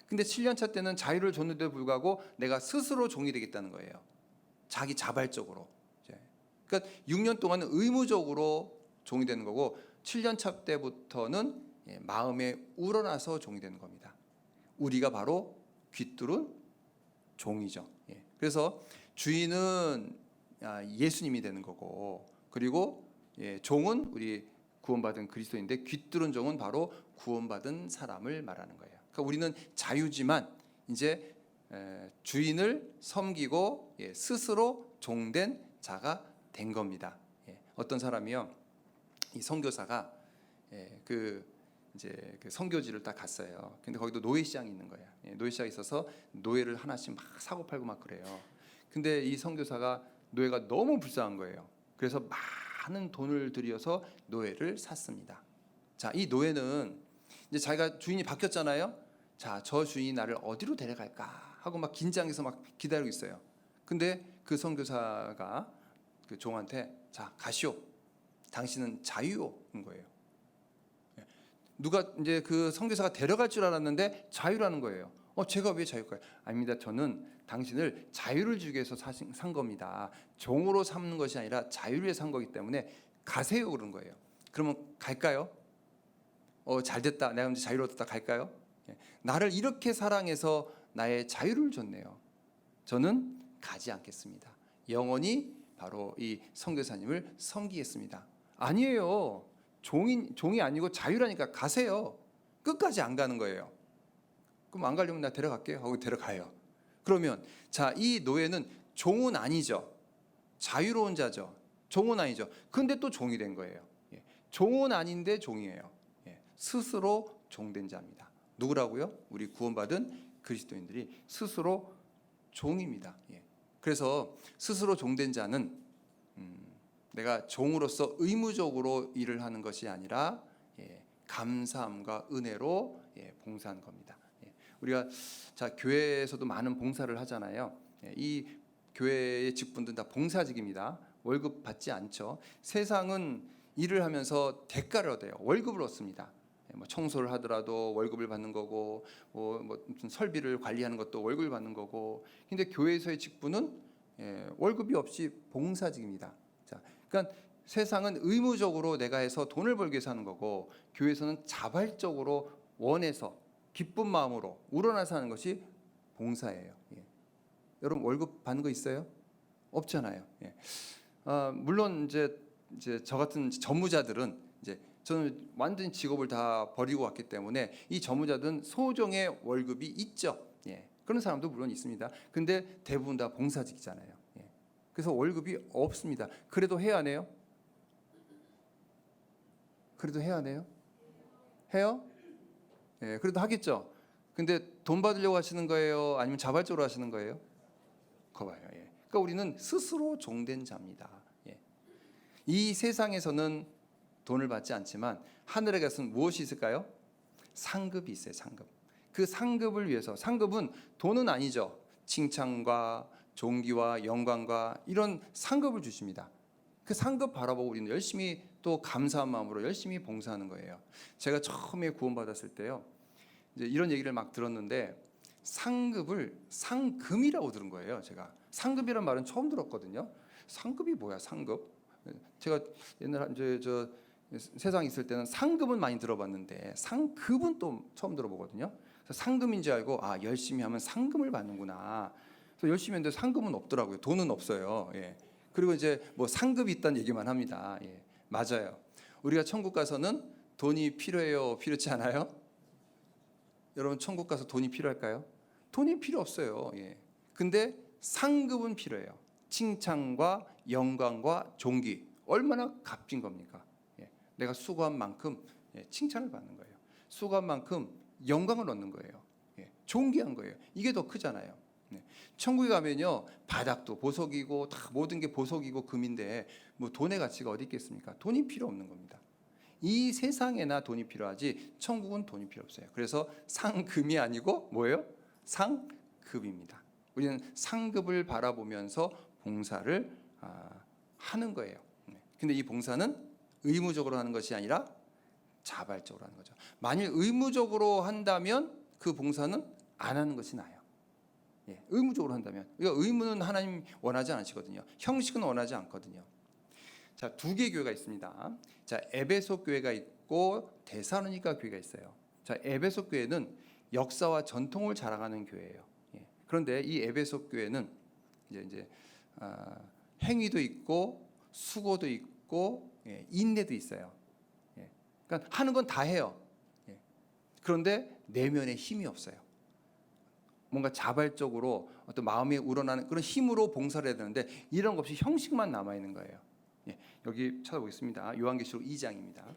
근데 7년 차 때는 자유를 줬는데도 불구하고 내가 스스로 종이 되겠다는 거예요. 자기 자발적으로. 그러니까 6년 동안은 의무적으로 종이 되는 거고 7년 차 때부터는 마음에 우러나서 종이 되는 겁니다. 우리가 바로 귀뚫은 종이죠. 그래서 주인은 예수님이 되는 거고, 그리고 종은 우리 구원받은 그리스도인데 귀뚫은 종은 바로 구원받은 사람을 말하는 거예요. 그러니까 우리는 자유지만 이제 주인을 섬기고 스스로 종된 자가 된 겁니다. 어떤 사람이요, 이 선교사가 그 선교지를 딱 갔어요. 근데 거기도 노예시장이 있는 거야. 노예시장이 있어서 노예를 하나씩 막 사고 팔고 막 그래요. 근데 이 선교사가 노예가 너무 불쌍한 거예요. 그래서 많은 돈을 들여서 노예를 샀습니다. 자, 이 노예는 이제 자기가 주인이 바뀌었잖아요. 자, 저 주인이 나를 어디로 데려갈까 하고 막 긴장해서 막 기다리고 있어요. 근데 그 선교사가 그 종한테 자, 가시오. 당신은 자유인 거예요. 누가 이제 그 선교사가 데려갈 줄 알았는데 자유라는 거예요. 제가 왜 자유일까요? 아닙니다. 저는 당신을 자유를 주기 위해서 산 겁니다. 종으로 삼는 것이 아니라 자유를 위해 산 거기 때문에 가세요 그런 거예요. 그러면 갈까요? 잘 됐다. 내가 이제 자유를 얻었다. 갈까요? 나를 이렇게 사랑해서 나의 자유를 줬네요. 저는 가지 않겠습니다. 영원히 바로 이 선교사님을 섬기겠습니다. 아니에요. 종이 아니고 자유라니까 가세요. 끝까지 안 가는 거예요. 그럼 안 가려면 나 데려갈게요 하고 데려가요. 그러면 자, 이 노예는 종은 아니죠. 자유로운 자죠. 종은 아니죠. 근데 또 종이 된 거예요. 종은 아닌데 종이에요. 스스로 종된 자입니다. 누구라고요? 우리 구원받은 그리스도인들이 스스로 종입니다. 그래서 스스로 종된 자는 내가 종으로서 의무적으로 일을 하는 것이 아니라 감사함과 은혜로 봉사한 겁니다. 우리가 자, 교회에서도 많은 봉사를 하잖아요. 이 교회의 직분들은 다 봉사직입니다. 월급 받지 않죠. 세상은 일을 하면서 대가를 얻어요. 월급을 얻습니다. 뭐 청소를 하더라도 월급을 받는 거고, 뭐 무슨 설비를 관리하는 것도 월급을 받는 거고. 근데 교회에서의 직분은 월급이 없이 봉사직입니다. 자, 그러니까 세상은 의무적으로 내가 해서 돈을 벌기 위해서 하는 거고, 교회에서는 자발적으로 원해서 기쁜 마음으로 우러나서 하는 것이 봉사예요. 여러분 월급 받는 거 있어요? 없잖아요. 물론 이제 저 같은 전무자들은 이제 저는 완전 직업을 다 버리고 왔기 때문에 이 전무자들은 소정의 월급이 있죠. 그런 사람도 물론 있습니다. 근데 대부분 다 봉사직이잖아요. 그래서 월급이 없습니다. 그래도 해야 하네요. 그래도 해야 하네요. 해요? 그래도 하겠죠. 근데 돈 받으려고 하시는 거예요? 아니면 자발적으로 하시는 거예요? 거봐요. 그러니까 우리는 스스로 종된 자입니다. 이 세상에서는 돈을 받지 않지만 하늘에 가서는 무엇이 있을까요? 상급이 있어요. 상급. 그 상급을 위해서, 상급은 돈은 아니죠. 칭찬과 종기와 영광과 이런 상급을 주십니다. 그 상급 바라보고 우리는 열심히 또 감사한 마음으로 열심히 봉사하는 거예요. 제가 처음에 구원받았을 때요, 이제 이런 얘기를 막 들었는데 상급을 상금이라고 들은 거예요. 제가 상급이란 말은 처음 들었거든요. 상급이 뭐야, 상급? 제가 옛날 이제 저 세상 있을 때는 상급은 많이 들어봤는데 상급은 또 처음 들어보거든요. 그래서 상금인 줄 알고 열심히 하면 상금을 받는구나. 그래서 열심히 했는데 상금은 없더라고요. 돈은 없어요. 예. 그리고 이제 뭐 상급이 있다는 얘기만 합니다. 예. 맞아요. 우리가 천국 가서는 돈이 필요해요, 필요치 않아요? 여러분 천국 가서 돈이 필요할까요? 돈이 필요 없어요. 예. 근데 상급은 필요해요. 칭찬과 영광과 존귀. 얼마나 값진 겁니까? 예. 내가 수고한 만큼 칭찬을 받는 거예요. 수고한 만큼 영광을 얻는 거예요. 예. 존귀한 거예요. 이게 더 크잖아요. 천국에 가면요, 바닥도 보석이고 다 모든 게 보석이고 금인데 뭐 돈의 가치가 어디 있겠습니까? 돈이 필요 없는 겁니다. 이 세상에나 돈이 필요하지 천국은 돈이 필요 없어요. 그래서 상금이 아니고 뭐예요? 상급입니다. 우리는 상급을 바라보면서 봉사를 하는 거예요. 근데 이 봉사는 의무적으로 하는 것이 아니라 자발적으로 하는 거죠. 만일 의무적으로 한다면 그 봉사는 안 하는 것이 나아요. 예, 의무적으로 한다면. 그러니까 의무는 하나님 원하지 않으시거든요. 형식은 원하지 않거든요. 자, 두 개 교회가 있습니다. 자, 에베소 교회가 있고 데살로니가 교회가 있어요. 자, 에베소 교회는 역사와 전통을 자랑하는 교회예요. 예. 그런데 이 에베소 교회는 이제 행위도 있고 수고도 있고 인내도 있어요. 예. 그러니까 하는 건 다 해요. 예. 그런데 내면에 힘이 없어요. 뭔가 자발적으로 어떤 마음에 우러나는 그런 힘으로 봉사를 해야 되는데 이런 것 없이 형식만 남아 있는 거예요. 예, 여기 찾아보겠습니다. 요한계시록 2장입니다.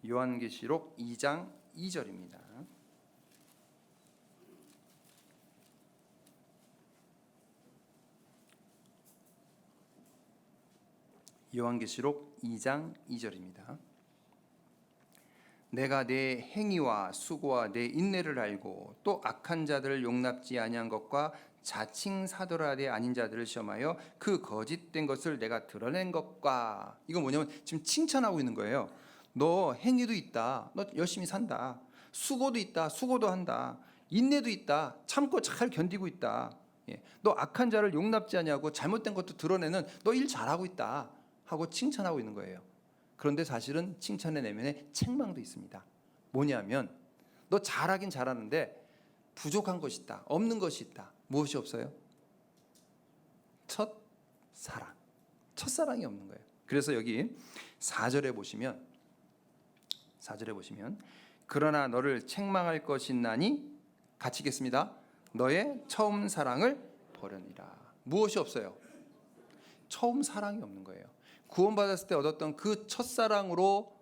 요한계시록 2장 2절입니다. 요한계시록 2장 2절입니다. 내가 내 행위와 수고와 내 인내를 알고 또 악한 자들을 용납지 아니한 것과 자칭 사도라되 아닌 자들을 시험하여 그 거짓된 것을 내가 드러낸 것과, 이거 뭐냐면 지금 칭찬하고 있는 거예요. 너 행위도 있다, 너 열심히 산다, 수고도 있다, 수고도 한다, 인내도 있다, 참고 잘 견디고 있다, 너 악한 자를 용납지 아니하고 잘못된 것도 드러내는 너 일 잘하고 있다 하고 칭찬하고 있는 거예요. 그런데 사실은 칭찬의 내면에 책망도 있습니다. 뭐냐면 너 잘하긴 잘하는데 부족한 것이 있다, 없는 것이 있다. 무엇이 없어요? 첫사랑. 첫사랑이 없는 거예요. 그래서 여기 4절에 보시면 그러나 너를 책망할 것이 있나니 같이 읽겠습니다. 너의 처음 사랑을 버려니라. 무엇이 없어요? 처음 사랑이 없는 거예요. 구원받았을 때 얻었던 그 첫사랑으로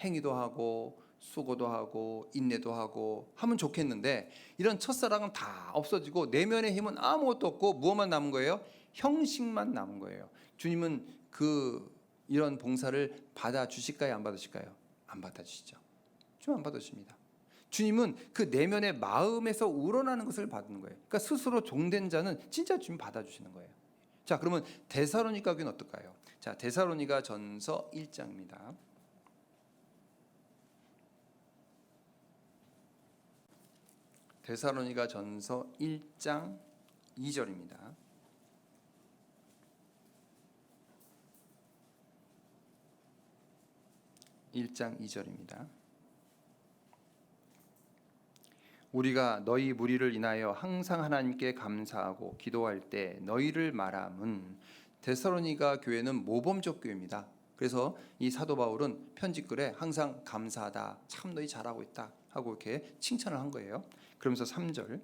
행위도 하고 수고도 하고 인내도 하고 하면 좋겠는데 이런 첫사랑은 다 없어지고 내면의 힘은 아무것도 없고 무엇만 남은 거예요? 형식만 남은 거예요. 주님은 이런 봉사를 받아주실까요? 안 받으실까요? 안 받아주시죠. 주님 안 받으십니다. 주님은 그 내면의 마음에서 우러나는 것을 받는 거예요. 그러니까 스스로 종된 자는 진짜 주님 받아주시는 거예요. 자, 그러면 데살로니가 교회는 어떨까요? 자, 데살로니가 전서 1장입니다. 데살로니가 전서 1장 2절입니다. 1장 2절입니다. 우리가 너희 무리를 인하여 항상 하나님께 감사하고 기도할 때 너희를 말함은, 데살로니가 교회는 모범적 교회입니다. 그래서 이 사도 바울은 편지글에 항상 감사하다, 참 너희 잘하고 있다 하고 이렇게 칭찬을 한 거예요. 그러면서 3절,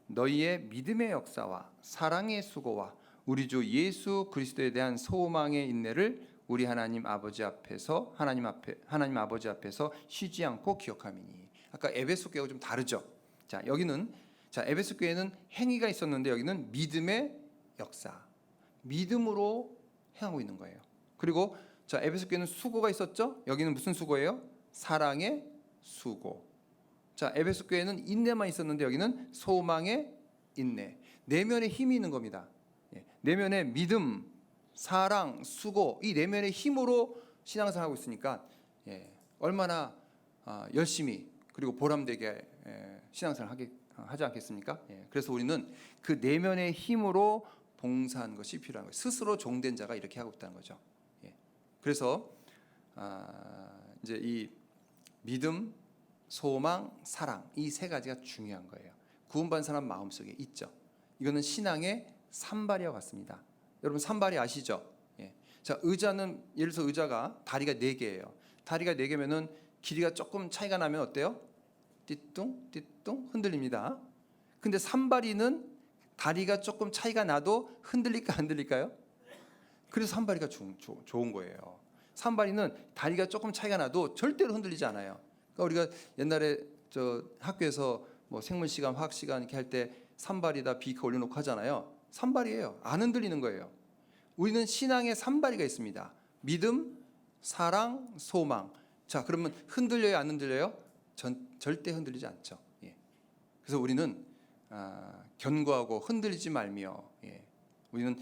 너희의 믿음의 역사와 사랑의 수고와 우리 주 예수 그리스도에 대한 소망의 인내를 우리 하나님 아버지 앞에서 하나님 아버지 앞에서 쉬지 않고 기억함이니. 아까 에베소 교회가 좀 다르죠. 자, 여기는 에베소 교회는 행위가 있었는데 여기는 믿음의 역사, 믿음으로 행하고 있는 거예요. 그리고 에베소 교회는 수고가 있었죠. 여기는 무슨 수고예요? 사랑의 수고. 자, 에베소 교회는 인내만 있었는데 여기는 소망의 인내. 내면에 힘이 있는 겁니다. 내면에 믿음, 사랑, 수고, 이 내면의 힘으로 신앙생활하고 있으니까 얼마나 열심히 그리고 보람되게 신앙생활 하지 않겠습니까? 그래서 우리는 그 내면의 힘으로 봉사하는 것이 필요한 거예요. 스스로 종된 자가 이렇게 하고 있다는 거죠. 그래서 이제 이 믿음, 소망, 사랑, 이 세 가지가 중요한 거예요. 구원받은 사람 마음속에 있죠. 이거는 신앙의 산발이와 같습니다. 여러분 산발이 아시죠? 자, 의자는 예를 들어서 의자가 다리가 4개예요. 다리가 4개면은 길이가 조금 차이가 나면 어때요? 띠뚱 띠뚱 흔들립니다. 근데 산발이는 다리가 조금 차이가 나도 흔들릴까 안 흔들릴까요? 그래서 산발이가 좋은 거예요. 산발이는 다리가 조금 차이가 나도 절대로 흔들리지 않아요. 그러니까 우리가 옛날에 저 학교에서 뭐 생물 시간, 화학 시간 이렇게 할 때 산발이다 비켜 올려놓고 하잖아요. 산발이에요. 안 흔들리는 거예요. 우리는 신앙의 산발이가 있습니다. 믿음, 사랑, 소망. 자, 그러면 흔들려요, 안 흔들려요? 절대 흔들리지 않죠. 그래서 우리는 견고하고 흔들리지 말며, 우리는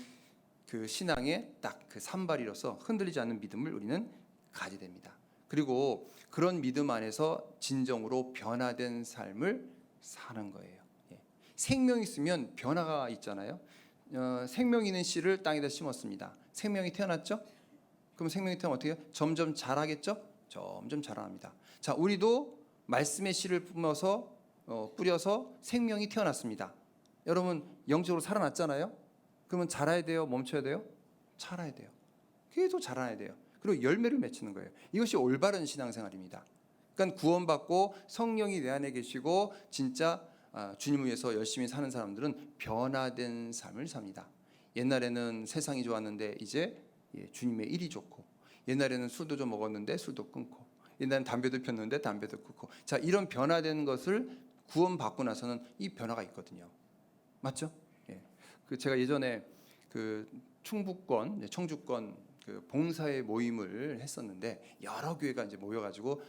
그 신앙의 딱 그 산발이로서 흔들리지 않는 믿음을 우리는 가지게 됩니다. 그리고 그런 믿음 안에서 진정으로 변화된 삶을 사는 거예요. 생명이 있으면 변화가 있잖아요. 생명 있는 씨를 땅에다 심었습니다. 생명이 태어났죠? 그럼 생명이 태어나면 어떻게 해요? 점점 자라겠죠? 점점 자라납니다. 자, 우리도 말씀의 씨를 뿌려서 생명이 태어났습니다. 여러분 영적으로 살아났잖아요. 그러면 자라야 돼요? 멈춰야 돼요? 자라야 돼요. 계속 자라야 돼요. 그리고 열매를 맺히는 거예요. 이것이 올바른 신앙생활입니다. 그러니까 구원받고 성령이 내 안에 계시고 진짜 주님을 위해서 열심히 사는 사람들은 변화된 삶을 삽니다. 옛날에는 세상이 좋았는데 이제 주님의 일이 좋고, 옛날에는 술도 좀 먹었는데 술도 끊고, 옛날에는 담배도 폈는데 담배도 끊고. 자, 이런 변화된 것을 구원받고 나서는 이 변화가 있거든요. 맞죠? 그 제가 예전에 그 충북권, 청주권 그 봉사의 모임을 했었는데 여러 교회가 이제 모여가지고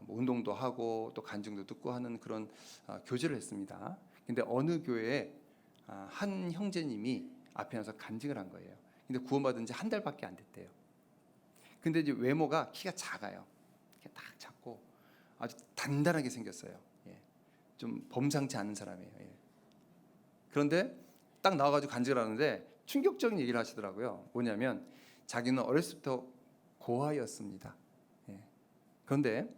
뭐 운동도 하고 또 간증도 듣고 하는 그런 교제를 했습니다. 근데 어느 교회에 한 형제님이 앞에 나서 간증을 한 거예요. 근데 구원받은 지 한 달밖에 안 됐대요. 근데 이제 외모가 키가 작아요. 이렇게 딱 작고 아주 단단하게 생겼어요. 좀 범상치 않은 사람이에요. 그런데 딱 나와가지고 간증을 하는데 충격적인 얘기를 하시더라고요. 뭐냐면 자기는 어렸을 때부터 고아였습니다. 그런데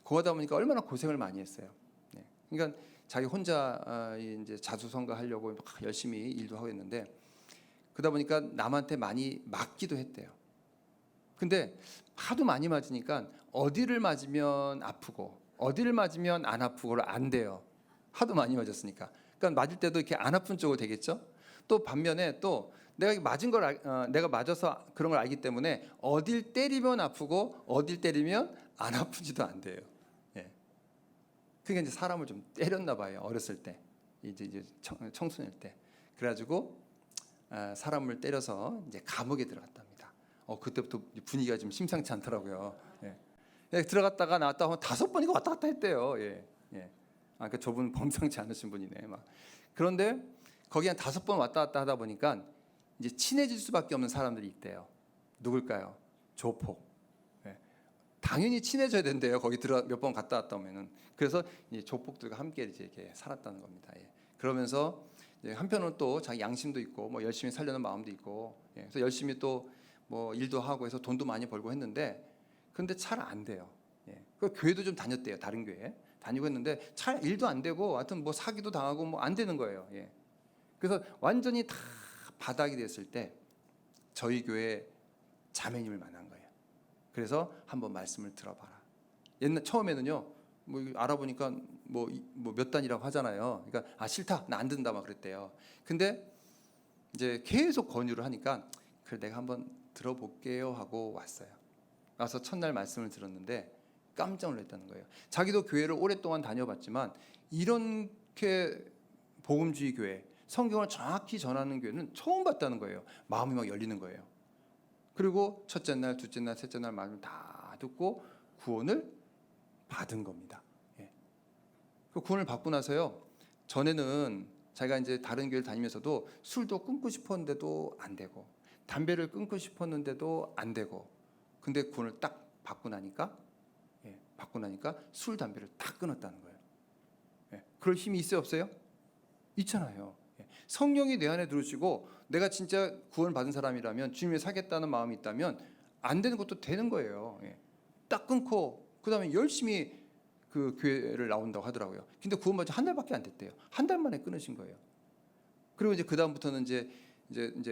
고아다 보니까 얼마나 고생을 많이 했어요. 그러니까 자기 혼자 이제 자수성가하려고 막 열심히 일도 하고 했는데 그러다 보니까 남한테 많이 맞기도 했대요. 근데 하도 많이 맞으니까 어디를 맞으면 아프고 어디를 맞으면 안 아프고를 안 돼요. 하도 많이 맞았으니까. 그러니까 맞을 때도 이렇게 안 아픈 쪽으로 되겠죠. 또 반면에 또 내가 맞은 걸 내가 맞아서 그런 걸 알기 때문에 어딜 때리면 아프고 어딜 때리면 안 아프지도 않대요. 그게 이제 사람을 좀 때렸나 봐요. 어렸을 때 이제 청소년 때. 그래가지고 사람을 때려서 이제 감옥에 들어갔답니다. 그때부터 분위기가 좀 심상치 않더라고요. 들어갔다가 나왔다 하면 5번이가 왔다 갔다 했대요. 그러니까 저분 범상치 않으신 분이네. 막 그런데 거기 한 5번 왔다 갔다 하다 보니까 이제 친해질 수밖에 없는 사람들이 있대요. 누굴까요? 조폭. 당연히 친해져야 된대요. 거기 들어 몇 번 갔다 왔다 오면은. 그래서 이 조폭들과 함께 이제 이렇게 살았다는 겁니다. 그러면서 이제 한편으로는 또 자기 양심도 있고 뭐 열심히 살려는 마음도 있고, 그래서 열심히 또 뭐 일도 하고 해서 돈도 많이 벌고 했는데, 근데 잘 안 돼요. 그 교회도 좀 다녔대요. 다른 교회 다니고 했는데 잘 일도 안 되고, 하여튼 뭐 사기도 당하고 뭐 안 되는 거예요. 그래서 완전히 다 바닥이 됐을 때 저희 교회 자매님을 만난 거예요. 그래서 한번 말씀을 들어봐라. 처음에는요, 뭐 알아보니까 뭐 몇 단이라고 하잖아요. 그러니까 싫다, 나 안 듣는다 막 그랬대요. 근데 이제 계속 권유를 하니까 그래 내가 한번 들어볼게요 하고 왔어요. 와서 첫날 말씀을 들었는데 깜짝 놀랐다는 거예요. 자기도 교회를 오랫동안 다녀봤지만 이렇게 복음주의 교회, 성경을 정확히 전하는 교회는 처음 봤다는 거예요. 마음이 막 열리는 거예요. 그리고 첫째 날, 둘째 날, 셋째 날 말을 다 듣고 구원을 받은 겁니다. 그 구원을 받고 나서요. 전에는 자기가 이제 다른 교회를 다니면서도 술도 끊고 싶었는데도 안 되고, 담배를 끊고 싶었는데도 안 되고, 근데 구원을 딱 받고 나니까, 받고 나니까 술, 담배를 다 끊었다는 거예요. 그럴 힘이 있어요, 없어요? 있잖아요. 성령이 내 안에 들어오시고 내가 진짜 구원 받은 사람이라면, 주님을 사겠다는 마음이 있다면 안 되는 것도 되는 거예요. 딱 끊고 그다음에 열심히 그 교회를 나온다고 하더라고요. 근데 구원받지 한 달밖에 안 됐대요. 한 달 만에 끊으신 거예요. 그리고 이제 그 다음부터는 이제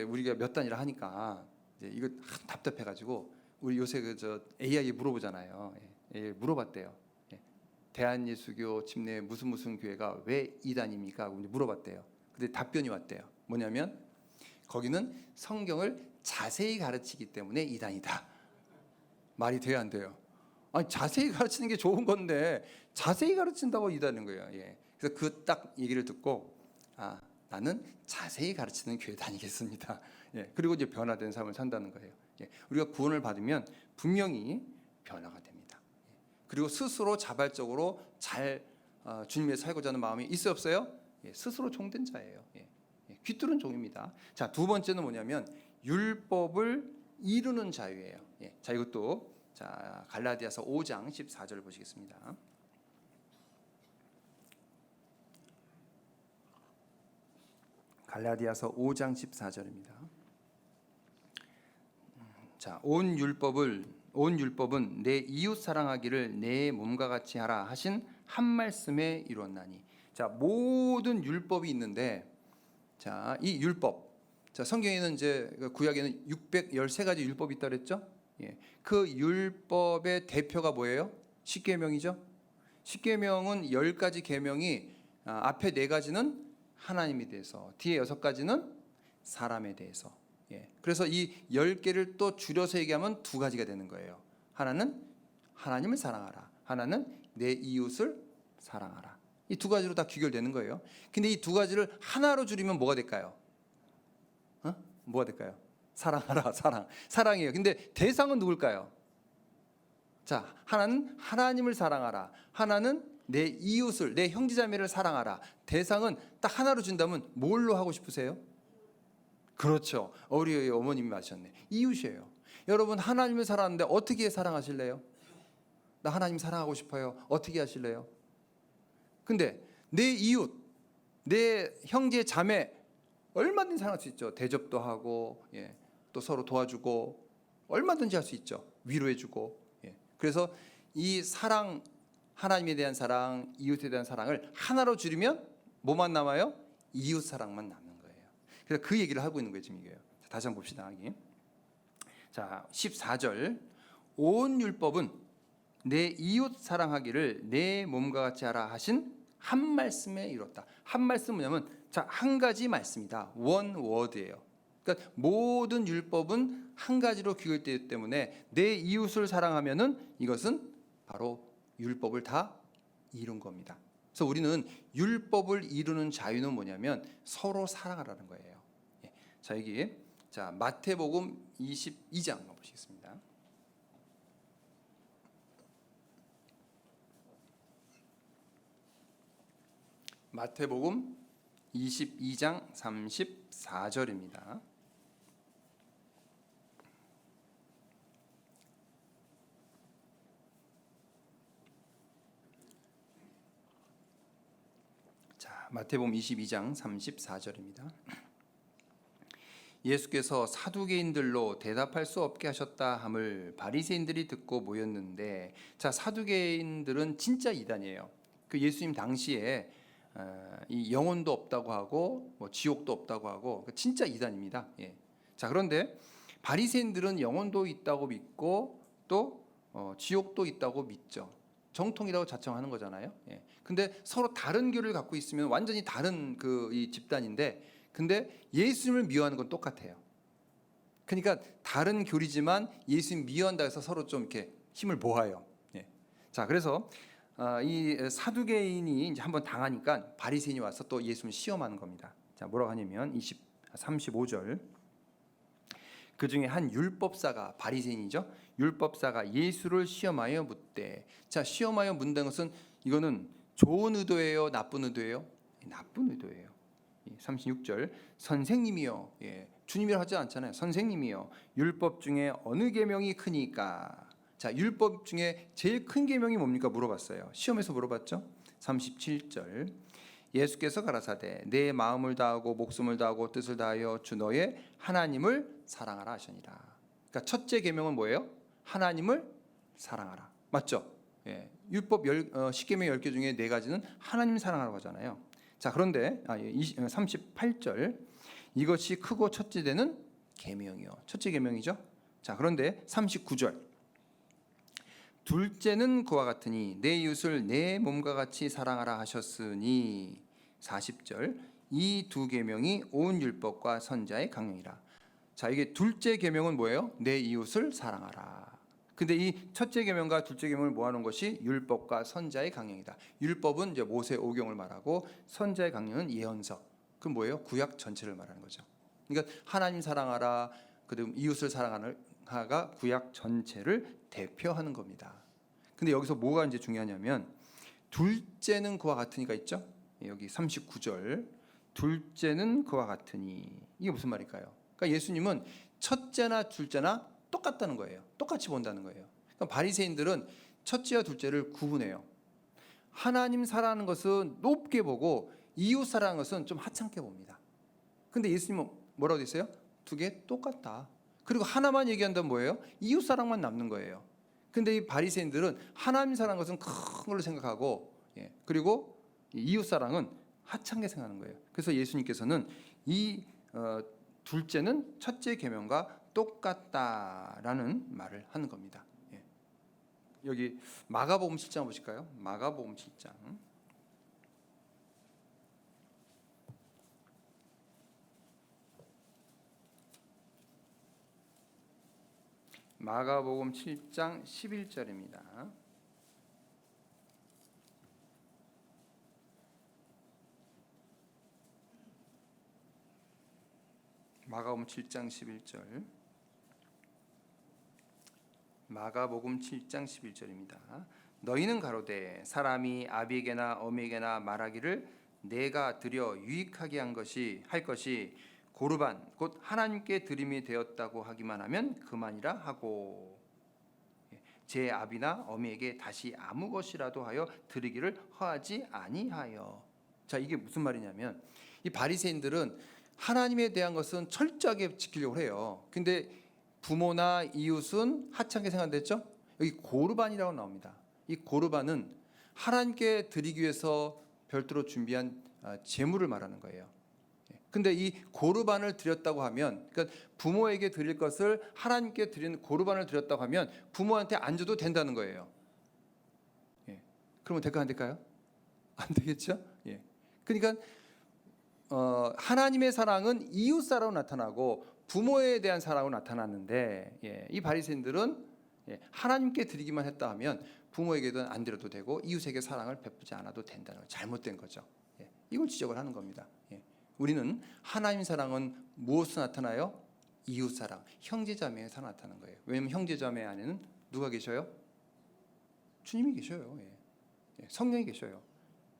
우리가 몇 단이라 하니까 이제 이거 답답해가지고 우리 요새 저 AI에 물어보잖아요. AI 물어봤대요. 대한예수교 침례 무슨 교회가 왜 이단입니까? 하고 이제 물어봤대요. 근데 답변이 왔대요. 뭐냐면 거기는 성경을 자세히 가르치기 때문에 이단이다. 말이 돼야 안 돼요? 아니, 자세히 가르치는 게 좋은 건데 자세히 가르친다고 이다는 거예요. 그래서 그 딱 얘기를 듣고, 나는 자세히 가르치는 교회 다니겠습니다. 그리고 이제 변화된 삶을 산다는 거예요. 우리가 구원을 받으면 분명히 변화가 됩니다. 그리고 스스로 자발적으로 잘 주님의 살고자 하는 마음이 있어요, 없어요? 스스로 종된 자예요. 귀뚫은 종입니다. 자, 두 번째는 뭐냐면 율법을 이루는 자유예요. 자, 이것도 자, 갈라디아서 5장 14절 보시겠습니다. 갈라디아서 5장 14절입니다. 자, 온 율법은 내 이웃 사랑하기를 내 몸과 같이 하라 하신 한 말씀에 이루었나니. 자, 모든 율법이 있는데, 자, 이 율법, 자, 성경에는 이제 구약에는 613가지 율법이 있다 그랬죠? 그 율법의 대표가 뭐예요? 십계명이죠. 십계명은 10가지 계명이, 앞에 4가지는 하나님에 대해서, 뒤에 6가지는 사람에 대해서. 그래서 이 10개를 또 줄여서 얘기하면 2가지가 되는 거예요. 하나는 하나님을 사랑하라, 하나는 내 이웃을 사랑하라. 이 2가지로 다 귀결되는 거예요. 근데 이 2가지를 하나로 줄이면 뭐가 될까요? 뭐가 될까요? 사랑하라, 사랑이에요. 근데 대상은 누굴까요? 자, 하나는 하나님을 사랑하라, 하나는 내 이웃을, 내 형제자매를 사랑하라. 대상은 딱 하나로 준다면 뭘로 하고 싶으세요? 그렇죠. 우리 어머님이 하셨네. 이웃이에요. 여러분, 하나님을 사랑하는데 어떻게 사랑하실래요? 나 하나님 사랑하고 싶어요. 어떻게 하실래요? 근데 내 이웃, 내 형제 자매 얼마든지 사랑할 수 있죠. 대접도 하고, 또 서로 도와주고, 얼마든지 할 수 있죠. 위로해주고. 그래서 이 사랑, 하나님에 대한 사랑, 이웃에 대한 사랑을 하나로 줄이면 뭐만 남아요? 이웃 사랑만 남는 거예요. 그래서 그 얘기를 하고 있는 거예요, 지금 이게요. 다시 한번 봅시다. 자, 14절. 온 율법은 내 이웃 사랑하기를 내 몸과 같이 하라 하신 한 말씀에 이뤘다. 한 말씀 뭐냐면, 자, 한 가지 말씀이다. 원 워드예요. 그러니까 모든 율법은 한 가지로 귀결되기 때문에 내 이웃을 사랑하면은 이것은 바로 율법을 다 이룬 겁니다. 그래서 우리는 율법을 이루는 자유는 뭐냐면 서로 사랑하라는 거예요. 자, 여기 자, 마태복음 22장 보시겠습니다. 마태복음 22장 34절입니다. 자, 마태복음 22장 34절입니다. 예수께서 사두개인들로 대답할 수 없게 하셨다 함을 바리새인들이 듣고 모였는데, 자, 사두개인들은 진짜 이단이에요. 그 예수님 당시에 이 영혼도 없다고 하고 뭐 지옥도 없다고 하고 진짜 이단입니다. 자, 그런데 바리새인들은 영혼도 있다고 믿고 또 지옥도 있다고 믿죠. 정통이라고 자청하는 거잖아요. 근데 서로 다른 교를 갖고 있으면 완전히 다른 이 집단인데, 근데 예수님을 미워하는 건 똑같아요. 그러니까 다른 교리지만 예수님 미워한다 해서 서로 좀 이렇게 힘을 모아요. 자, 그래서 이 사두개인이 이제 한번 당하니까 바리새인이 와서 또 예수님을 시험하는 겁니다. 자, 뭐라고 하냐면 35절. 그 중에 한 율법사가, 바리새인이죠. 율법사가 예수를 시험하여 묻되. 자, 시험하여 묻는 것은 이거는 좋은 의도예요, 나쁜 의도예요? 나쁜 의도예요. 36절 선생님이요. 주님이라 하지 않잖아요. 선생님이요. 율법 중에 어느 계명이 크니까? 자, 율법 중에 제일 큰 계명이 뭡니까? 물어봤어요. 시험에서 물어봤죠. 37절 예수께서 가라사대 내 마음을 다하고 목숨을 다하고 뜻을 다하여 주 너의 하나님을 사랑하라 하시니라. 그러니까 첫째 계명은 뭐예요? 하나님을 사랑하라. 맞죠? 율법 10계명 10개 중에 4가지는 하나님 사랑하라고 하잖아요. 자, 그런데 38절 이것이 크고 첫째 되는 계명이요. 첫째 계명이죠. 자, 그런데 39절 둘째는 그와 같으니 내 이웃을 내 몸과 같이 사랑하라 하셨으니 40절 이 두 계명이 온 율법과 선자의 강령이라. 자, 이게 둘째 계명은 뭐예요? 내 이웃을 사랑하라. 근데 이 첫째 계명과 둘째 계명을 모아놓은 것이 율법과 선자의 강령이다. 율법은 이제 모세 오경을 말하고 선자의 강령은 예언서. 그 뭐예요? 구약 전체를 말하는 거죠. 그러니까 하나님 사랑하라, 그다음 이웃을 사랑하라가 구약 전체를 대표하는 겁니다. 근데 여기서 뭐가 이제 중요하냐면 둘째는 그와 같으니가 있죠. 여기 39절 둘째는 그와 같으니 이게 무슨 말일까요? 그러니까 예수님은 첫째나 둘째나 똑같다는 거예요. 똑같이 본다는 거예요. 그러니까 바리새인들은 첫째와 둘째를 구분해요. 하나님 사랑하는 것은 높게 보고 이웃 사랑하는 것은 좀 하찮게 봅니다. 근데 예수님은 뭐라고 했어요? 두 개 똑같다. 그리고 하나만 얘기한다면 뭐예요? 이웃 사랑만 남는 거예요. 근데 이 바리새인들은 하나님 사랑하는 것은 큰 걸로 생각하고 그리고 이웃 사랑은 하찮게 생각하는 거예요. 그래서 예수님께서는 이 둘째는 첫째 계명과 똑같다라는 말을 하는 겁니다. 여기 마가복음 7장 보실까요? 마가복음 7장. 마가복음 7장 11절입니다. 마가복음 7장 11절. 마가복음 7장 11절입니다. 너희는 가로되 사람이 아비에게나 어미에게나 말하기를 내가 드려 유익하게 할 것이 고르반 곧 하나님께 드림이 되었다고 하기만 하면 그만이라 하고 제 아비나 어미에게 다시 아무 것이라도 하여 드리기를 허하지 아니하여. 자, 이게 무슨 말이냐면 이 바리새인들은 하나님에 대한 것은 철저하게 지키려고 해요. 근데 부모나 이웃은 하찮게 생각됐죠? 여기 고르반이라고 나옵니다. 이 고르반은 하나님께 드리기 위해서 별도로 준비한 제물을 말하는 거예요. 근데 이 고르반을 드렸다고 하면, 그러니까 부모에게 드릴 것을 하나님께 드리는 고르반을 드렸다고 하면 부모한테 안 줘도 된다는 거예요. 그러면 될까 안 될까요? 안 되겠죠? 그러니까 하나님의 사랑은 이웃 사랑으로 나타나고 부모에 대한 사랑으로 나타났는데 이 바리새인들은 하나님께 드리기만 했다 하면 부모에게도 안 드려도 되고 이웃에게 사랑을 베푸지 않아도 된다는 거. 잘못된 거죠. 이걸 지적을 하는 겁니다. 우리는 하나님 사랑은 무엇으로 나타나요? 이웃 사랑, 형제자매에서 나타나는 거예요. 왜냐하면 형제자매 안에는 누가 계셔요? 주님이 계셔요. 성령이 계셔요.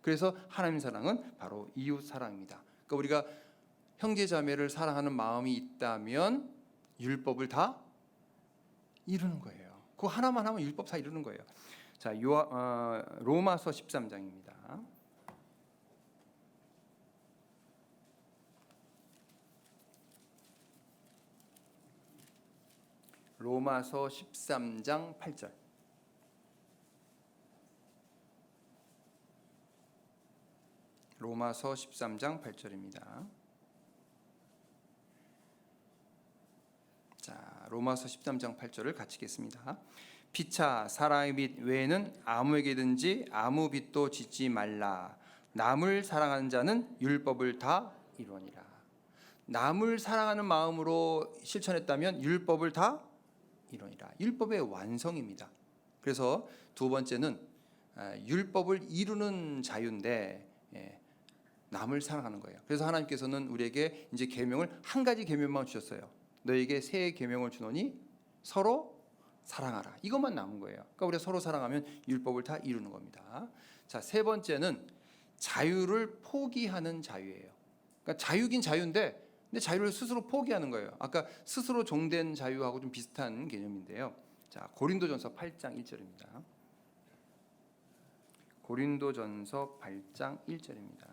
그래서 하나님 사랑은 바로 이웃 사랑입니다. 그러니까 우리가 형제자매를 사랑하는 마음이 있다면 율법을 다 이루는 거예요. 그거 하나만 하면 율법 다 이루는 거예요. 자, 로마서 13장입니다. 로마서 13장 8절. 로마서 13장 8절입니다. 자, 로마서 13장 8절을 같이 읽겠습니다. 피차 사랑의 빚 외에는 아무에게든지 아무 빚도 짓지 말라. 남을 사랑하는 자는 율법을 다 이루니라. 남을 사랑하는 마음으로 실천했다면 율법을 다 이루니라. 율법의 완성입니다. 그래서 두 번째는 율법을 이루는 자유인데 남을 사랑하는 거예요. 그래서 하나님께서는 우리에게 이제 계명을 한 가지 계명만 주셨어요. 너에게 새 계명을 주노니 서로 사랑하라. 이것만 남은 거예요. 그러니까 우리가 서로 사랑하면 율법을 다 이루는 겁니다. 자, 세 번째는 자유를 포기하는 자유예요. 그러니까 자유긴 자유인데 근데 자유를 스스로 포기하는 거예요. 아까 스스로 종된 자유하고 좀 비슷한 개념인데요. 자, 고린도전서 8장 1절입니다. 고린도전서 8장 1절입니다.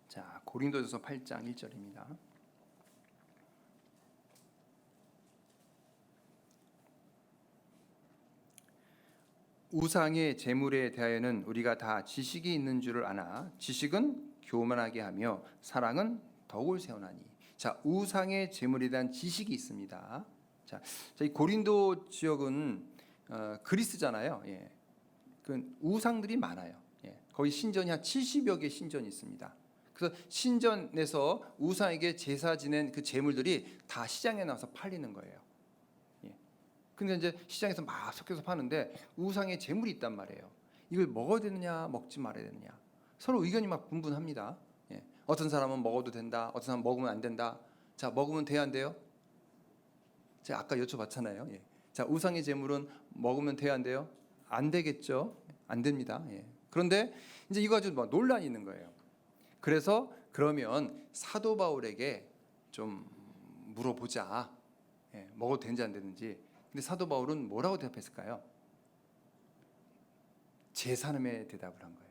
자, 고린도전서 8장 1절입니다. 우상의 제물에 대하여는 우리가 다 지식이 있는 줄을 아나 지식은 교만하게 하며 사랑은 덕을 세우나니. 자, 우상의 제물에 대한 지식이 있습니다. 자, 이 고린도 지역은 그리스잖아요. 예. 그 우상들이 많아요. 예. 거기 신전이 한 70여 개 신전이 있습니다. 그래서 신전에서 우상에게 제사 지낸 그 제물들이 다 시장에 나와서 팔리는 거예요. 근데 이제 시장에서 막 섞여서 파는데 우상의 제물이 있단 말이에요. 이걸 먹어야 되느냐 먹지 말아야 되느냐 서로 의견이 막 분분합니다. 예. 어떤 사람은 먹어도 된다, 어떤 사람은 먹으면 안 된다. 자, 먹으면 돼야 안 돼요? 제가 아까 여쭤봤잖아요. 예. 자, 우상의 제물은 먹으면 돼야 안 돼요? 안 되겠죠. 안 됩니다. 예. 그런데 이제 이거 가지고 막 논란이 있는 거예요. 그래서 그러면 사도 바울에게 좀 물어보자. 예. 먹어도 되는지 안 되는지. 근데 사도 바울은 뭐라고 대답했을까요? 제3의 대답을 한 거예요.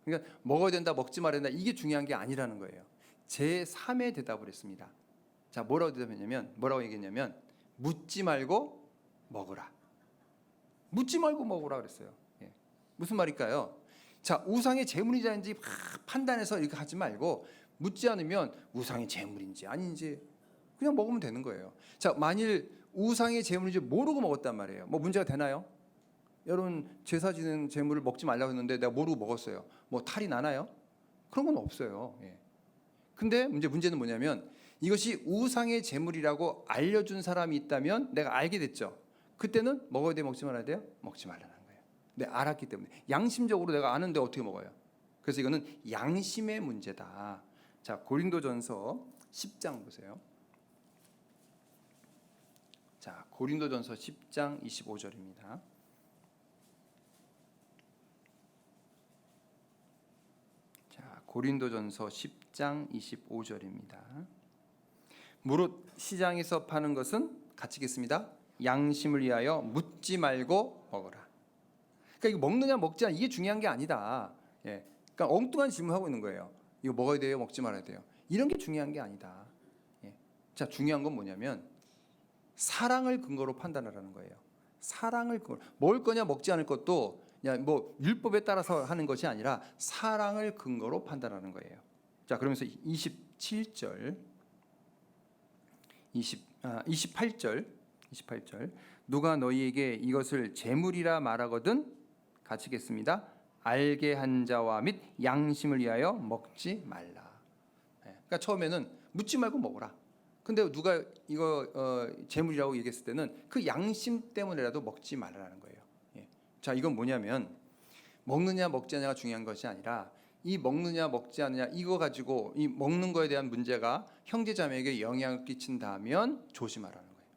그러니까 먹어야 된다, 먹지 말아야 된다 이게 중요한 게 아니라는 거예요. 제3의 대답을 했습니다. 자, 뭐라고 대답했냐면, 뭐라고 얘기했냐면 묻지 말고 먹으라. 묻지 말고 먹으라 그랬어요. 예. 무슨 말일까요? 자, 우상의 제물인지 판단해서 이렇게 하지 말고 묻지 않으면 우상의 제물인지 아닌지 그냥 먹으면 되는 거예요. 자, 만일 우상의 제물인지 모르고 먹었단 말이에요. 뭐 문제가 되나요? 여러분 제사 지는 제물을 먹지 말라고 했는데 내가 모르고 먹었어요. 뭐 탈이 나나요? 그런 건 없어요. 예. 근데 문제는 뭐냐면 이것이 우상의 제물이라고 알려준 사람이 있다면 내가 알게 됐죠. 그때는 먹어야 돼, 먹지 말아야 돼요? 먹지 말라는 거예요. 내가 알았기 때문에. 양심적으로 내가 아는데 어떻게 먹어요? 그래서 이거는 양심의 문제다. 자, 고린도전서 10장 보세요. 자, 고린도전서 10장 25절입니다. 자, 고린도전서 10장 25절입니다. 무릇 시장에서 파는 것은 같이 읽겠습니다. 양심을 위하여 묻지 말고 먹어라. 그러니까 이거 먹느냐 먹지 않느냐 이게 중요한 게 아니다. 예. 그러니까 엉뚱한 질문하고 있는 거예요. 이거 먹어야 돼요, 먹지 말아야 돼요. 이런 게 중요한 게 아니다. 예. 자, 중요한 건 뭐냐면 사랑을 근거로 판단하라는 거예요. 사랑을 근거로. 먹을 거냐 먹지 않을 것도 그냥 뭐 율법에 따라서 하는 것이 아니라 사랑을 근거로 판단하는 거예요. 자, 그러면서 28절 누가 너희에게 이것을 재물이라 말하거든 같이 읽겠습니다. 알게 한 자와 및 양심을 위하여 먹지 말라. 그러니까 처음에는 묻지 말고 먹어라. 근데 누가 이거 재물이라고 얘기했을 때는 그 양심 때문에라도 먹지 말라는 거예요. 예. 자, 이건 뭐냐면 먹느냐 먹지 않느냐가 중요한 것이 아니라 이 먹느냐 먹지 않느냐 이거 가지고 이 먹는 거에 대한 문제가 형제자매에게 영향을 끼친다면 조심하라는 거예요.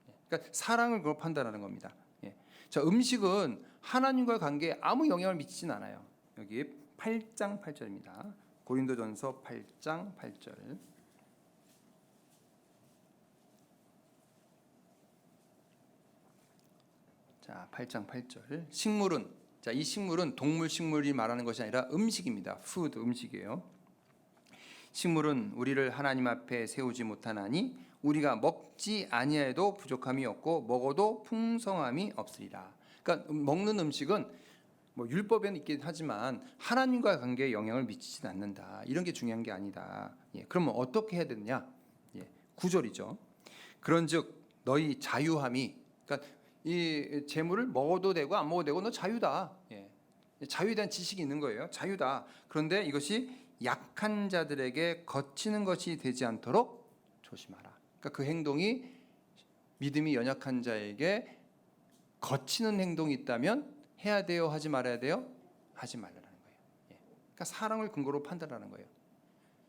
예. 그러니까 사랑을 그걸 판단하는 겁니다. 예. 자, 음식은 하나님과의 관계에 아무 영향을 미치진 않아요. 여기 8장 8절입니다. 고린도전서 8장 8절. 자, 8장 8절. 식물은, 자, 이 식물은 동물 식물이 말하는 것이 아니라 음식입니다. 푸드, 음식이에요. 식물은 우리를 하나님 앞에 세우지 못하나니 우리가 먹지 아니해도 부족함이 없고 먹어도 풍성함이 없으리라. 그러니까 먹는 음식은 뭐 율법에는 있긴 하지만 하나님과의 관계에 영향을 미치진 않는다. 이런 게 중요한 게 아니다. 예, 그러면 어떻게 해야 되느냐? 예, 9절이죠. 그런즉 너희 자유함이, 그러니까 이 재물을 먹어도 되고 안 먹어도 되고 너 자유다. 예. 자유에 대한 지식이 있는 거예요. 자유다. 그런데 이것이 약한 자들에게 거치는 것이 되지 않도록 조심하라. 그러니까 그 행동이 믿음이 연약한 자에게 거치는 행동이 있다면 해야 돼요, 하지 말아야 돼요? 하지 말라는 거예요. 예. 그러니까 사랑을 근거로 판단하는 거예요.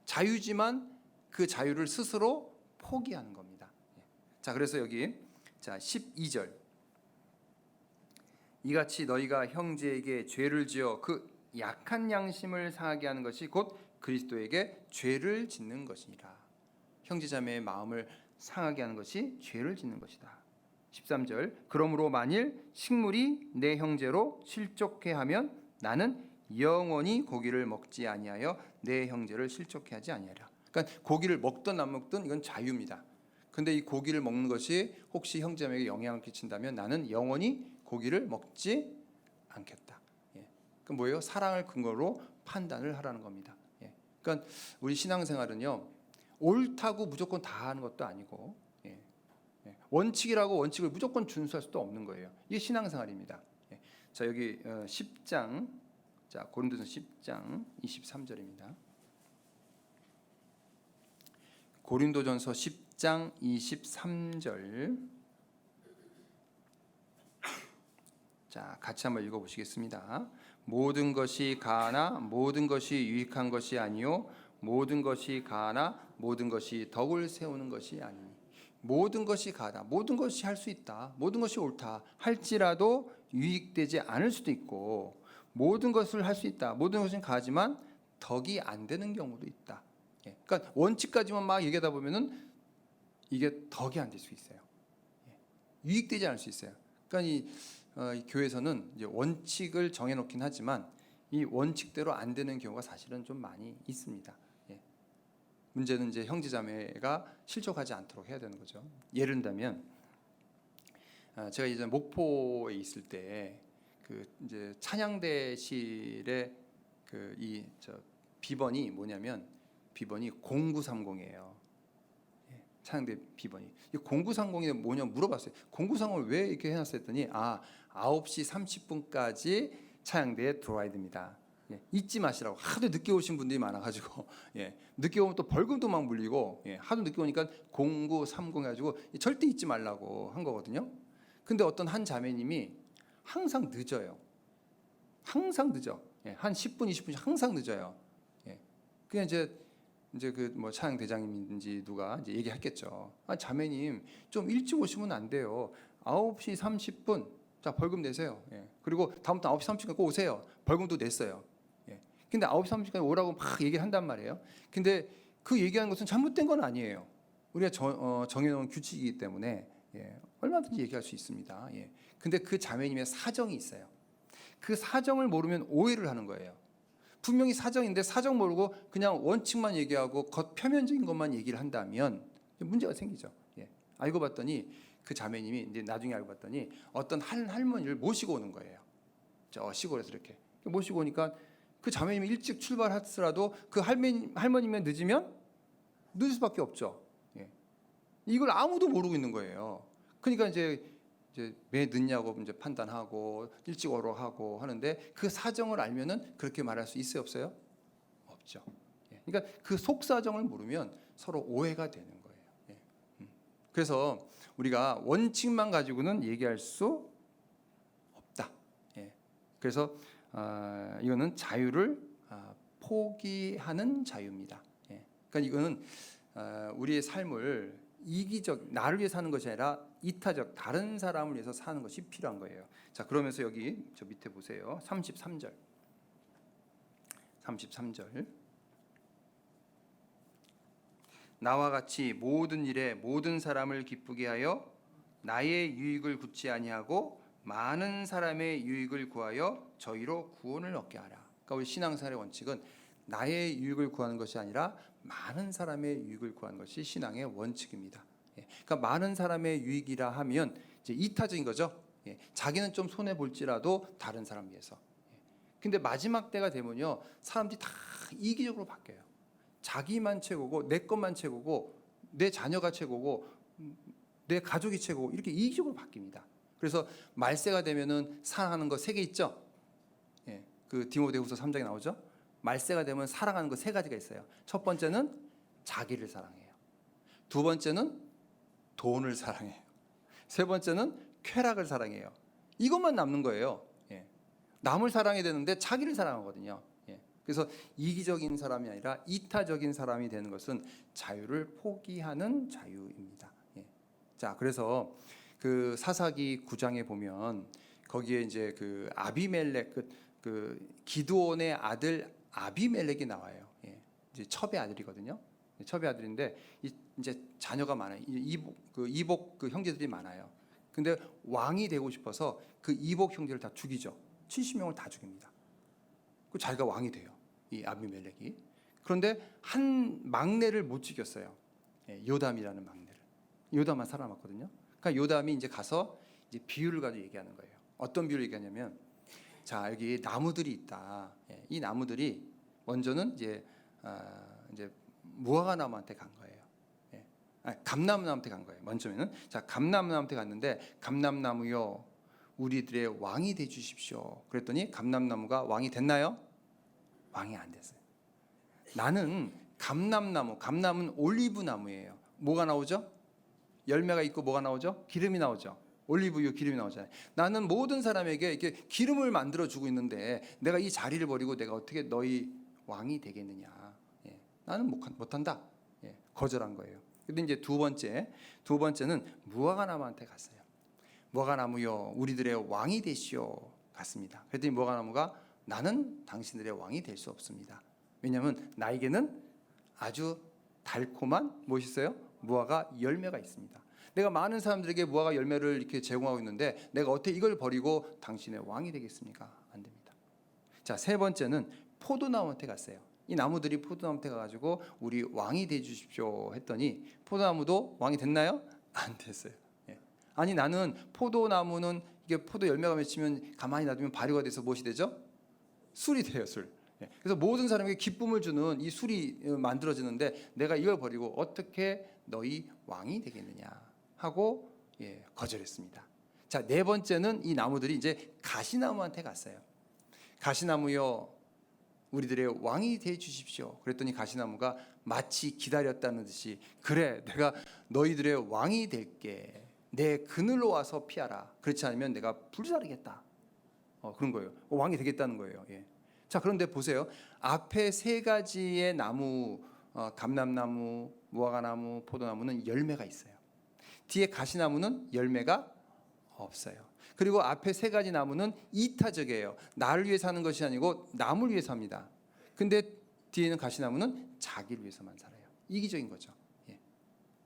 자유지만 그 자유를 스스로 포기하는 겁니다. 자, 그래서 여기 자 12절 이같이 너희가 형제에게 죄를 지어 그 약한 양심을 상하게 하는 것이 곧 그리스도에게 죄를 짓는 것이니라. 형제자매의 마음을 상하게 하는 것이 죄를 짓는 것이다. 13절 그러므로 만일 식물이 내 형제로 실족해 하면 나는 영원히 고기를 먹지 아니하여 내 형제를 실족해 하지 아니하리라. 그러니까 고기를 먹든 안 먹든 이건 자유입니다. 근데 이 고기를 먹는 것이 혹시 형제자매에게 영향을 끼친다면 나는 영원히 고기를 먹지 않겠다. 예. 그 뭐예요? 사랑을 근거로 판단을 하라는 겁니다. 예. 그러니까 우리 신앙생활은요 옳다고 무조건 다 하는 것도 아니고 원칙이라고 원칙을 무조건 준수할 수도 없는 거예요. 이게 신앙생활입니다. 자 여기 10장 자 고린도서 10장 23절입니다. 고린도전서 10장 23절 자 같이 한번 읽어보시겠습니다. 모든 것이 가하나 모든 것이 유익한 것이 아니요 모든 것이 가하나 모든 것이 덕을 세우는 것이 아니니 모든 것이 가하다 모든 것이 할 수 있다 모든 것이 옳다 할지라도 유익되지 않을 수도 있고 모든 것을 할 수 있다 모든 것은 가하지만 덕이 안 되는 경우도 있다. 그러니까 원칙까지만 막 얘기하다 보면은 이게 덕이 안 될 수 있어요. 유익되지 않을 수 있어요. 그러니까 이 교회에서는 이제 원칙을 정해놓긴 하지만 이 원칙대로 안 되는 경우가 사실은 좀 많이 있습니다. 문제는 이제 형제자매가 실족하지 않도록 해야 되는 거죠. 예를 들면 제가 이제 목포에 있을 때 그 이제 찬양대실의 그 이 저 비번이 뭐냐면 비번이 0930이에요. 찬양대 비번이. 이 0930이 뭐냐 물어봤어요. 0930을 왜 이렇게 해놨어요 했더니 9시 30분까지 찬양대에 들어와야 됩니다. 잊지 마시라고. 하도 늦게 오신 분들이 많아가지고 늦게 오면 또 벌금도 막 물리고 하도 늦게 오니까 0930 해가지고 절대 잊지 말라고 한 거거든요. 근데 어떤 한 자매님이 항상 늦어요. 항상 늦어. 한 10분 20분씩 항상 늦어요. 그냥 이제 그 뭐 차양 대장님인지 누가 이제 얘기했겠죠. 자매님 좀 일찍 오시면 안 돼요. 9시 30분 자 벌금 내세요. 그리고 다음부터 9시 30분까지 오세요. 벌금도 냈어요. 근데 9시 30분까지 오라고 막 얘기를 한단 말이에요. 근데 그 얘기하는 것은 잘못된 건 아니에요. 우리가 정해놓은 규칙이기 때문에 얼마든지 얘기할 수 있습니다. 근데 그 자매님의 사정이 있어요. 그 사정을 모르면 오해를 하는 거예요. 분명히 사정인데 사정 모르고 그냥 원칙만 얘기하고 겉표면적인 것만 얘기를 한다면 문제가 생기죠. 알고 봤더니 그 자매님이 이제 나중에 알고 봤더니 어떤 할머니를 모시고 오는 거예요. 저 시골에서 이렇게 모시고 오니까 그 자매님이 일찍 출발하더라도 그 할머니면 늦으면 늦을 수밖에 없죠. 이걸 아무도 모르고 있는 거예요. 그러니까 이제 왜 늦냐고 이제 판단하고 일찍 오라고 하고 하는데 그 사정을 알면은 그렇게 말할 수 있어요, 없어요? 없죠. 그러니까 그 속 사정을 모르면 서로 오해가 되는 거예요. 그래서 우리가 원칙만 가지고는 얘기할 수 없다. 그래서 이거는 자유를 포기하는 자유입니다. 그러니까 이거는 우리의 삶을 이기적 나를 위해 사는 것이 아니라 이타적 다른 사람을 위해서 사는 것이 필요한 거예요. 자, 그러면서 여기 저 밑에 보세요. 33절. 나와 같이 모든 일에 모든 사람을 기쁘게 하여 나의 유익을 굳지 아니하고 많은 사람의 유익을 구하여 저희로 구원을 얻게 하라. 그러니까 우리 신앙생활의 원칙은 나의 유익을 구하는 것이 아니라 많은 사람의 유익을 구하는 것이 신앙의 원칙입니다. 그러니까 많은 사람의 유익이라 하면 이제 이타적인 거죠. 자기는 좀 손해 볼지라도 다른 사람 위해서. 근데 마지막 때가 되면요, 사람들이 다 이기적으로 바뀌어요. 자기만 최고고 내 것만 최고고 내 자녀가 최고고 내 가족이 최고고 이렇게 이기적으로 바뀝니다. 그래서 말세가 되면은 사랑하는 거 3개 있죠. 그 디모데후서 3장에 나오죠. 말세가 되면 사랑하는 거 3가지가 있어요. 첫 번째는 자기를 사랑해요. 두 번째는 돈을 사랑해요. 세 번째는 쾌락을 사랑해요. 이것만 남는 거예요. 남을 사랑해야 되는데 자기를 사랑하거든요. 그래서 이기적인 사람이 아니라 이타적인 사람이 되는 것은 자유를 포기하는 자유입니다. 예. 자, 그래서 그 사사기 9장에 보면 거기에 이제 그 아비멜렉 그 기드온의 아들 아비멜렉이 나와요. 예. 이제 첩의 아들이거든요. 첩의 아들인데 이제 자녀가 많아요. 이복 그 형제들이 많아요. 근데 왕이 되고 싶어서 그 이복 형제를 다 죽이죠. 70명을 다 죽입니다. 그 자기가 왕이 돼요. 이 아비멜렉이. 그런데 한 막내를 못 죽였어요. 예, 요담이라는 막내를. 요담만 살아남았거든요. 그러니까 요담이 이제 가서 이제 비유를 가지고 얘기하는 거예요. 어떤 비유를 얘기하냐면, 자, 여기 나무들이 있다. 예, 이 나무들이 먼저는 이제 무화과 나무한테 간 거예요. 예. 감람나무한테 간 거예요. 먼저는 자, 감람나무한테 갔는데, 감람나무요, 우리들의 왕이 돼 주십시오. 그랬더니 감람나무가 왕이 됐나요? 왕이 안 됐어요. 나는 감람나무, 감람은 올리브 나무예요. 뭐가 나오죠? 열매가 있고 뭐가 나오죠? 기름이 나오죠. 올리브유 기름이 나오잖아요. 나는 모든 사람에게 이렇게 기름을 만들어 주고 있는데 내가 이 자리를 버리고 내가 어떻게 너희 왕이 되겠느냐? 예. 나는 못한다. 예. 거절한 거예요. 근데 이제 두 번째는 무화과 나무한테 갔어요. 무화과 나무요, 우리들의 왕이 되시오. 갔습니다. 그랬더니 무화과 나무가 나는 당신들의 왕이 될 수 없습니다. 왜냐하면 나에게는 아주 달콤한 무엇이 있어요? 무화과 열매가 있습니다. 내가 많은 사람들에게 무화과 열매를 이렇게 제공하고 있는데 내가 어떻게 이걸 버리고 당신의 왕이 되겠습니까? 안 됩니다. 자, 세 번째는 포도나무한테 갔어요. 이 나무들이 포도나무한테 가가지고 우리 왕이 돼 주십시오 했더니 포도나무도 왕이 됐나요? 안 됐어요. 예. 아니, 나는 포도나무는 이게 포도 열매가 맺히면 가만히 놔두면 발효가 돼서 무엇이 되죠? 술이 돼요, 술. 예. 그래서 모든 사람에게 기쁨을 주는 이 술이 만들어지는데 내가 이걸 버리고 어떻게 너희 왕이 되겠느냐 하고 거절했습니다. 자, 네 번째는 이 나무들이 이제 가시나무한테 갔어요. 가시나무요, 우리들의 왕이 돼 주십시오. 그랬더니 가시나무가 마치 기다렸다는 듯이, 그래, 내가 너희들의 왕이 될게. 내 그늘로 와서 피하라. 그렇지 않으면 내가 불사르겠다. 그런 거예요. 왕이 되겠다는 거예요. 예. 자, 그런데 보세요. 앞에 세 가지의 나무, 감람나무, 무화과나무, 포도나무는 열매가 있어요. 뒤에 가시나무는 열매가 없어요. 그리고 앞에 세 가지 나무는 이타적이에요. 나를 위해 사는 것이 아니고 남을 위해 삽니다. 근데 뒤에는 가시나무는 자기를 위해서만 살아요. 이기적인 거죠. 예.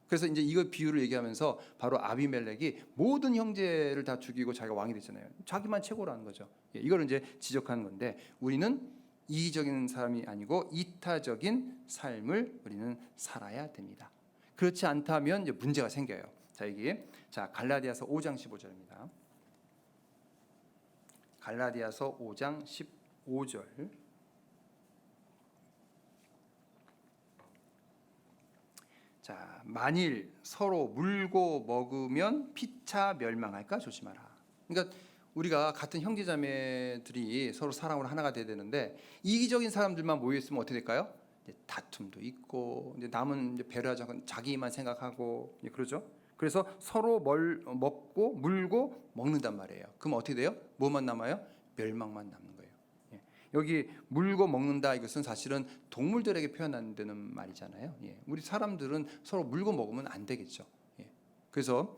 그래서 이제 이거 비유를 얘기하면서 바로 아비멜렉이 모든 형제를 다 죽이고 자기가 왕이 됐잖아요. 자기만 최고라는 거죠. 예. 이걸 이제 지적하는 건데, 우리는 이기적인 사람이 아니고 이타적인 삶을 우리는 살아야 됩니다. 그렇지 않다면 이제 문제가 생겨요. 자, 여기 갈라디아서 5장 15절입니다. 갈라디아서 5장 15절. 자, 만일 서로 물고 먹으면 피차 멸망할까 조심하라. 그러니까 우리가 같은 형제자매들이 서로 사랑으로 하나가 돼야 되는데, 이기적인 사람들만 모여 있으면 어떻게 될까요? 다툼도 있고, 이제 남은 이제 배려하지 않고 자기만 생각하고, 그러죠. 그래서 서로 먹고 물고 먹는단 말이에요. 그럼 어떻게 돼요? 뭐만 남아요? 멸망만 남는 거예요. 예. 여기 물고 먹는다, 이것은 사실은 동물들에게 표현한다는 말이잖아요. 예. 우리 사람들은 서로 물고 먹으면 안 되겠죠. 예. 그래서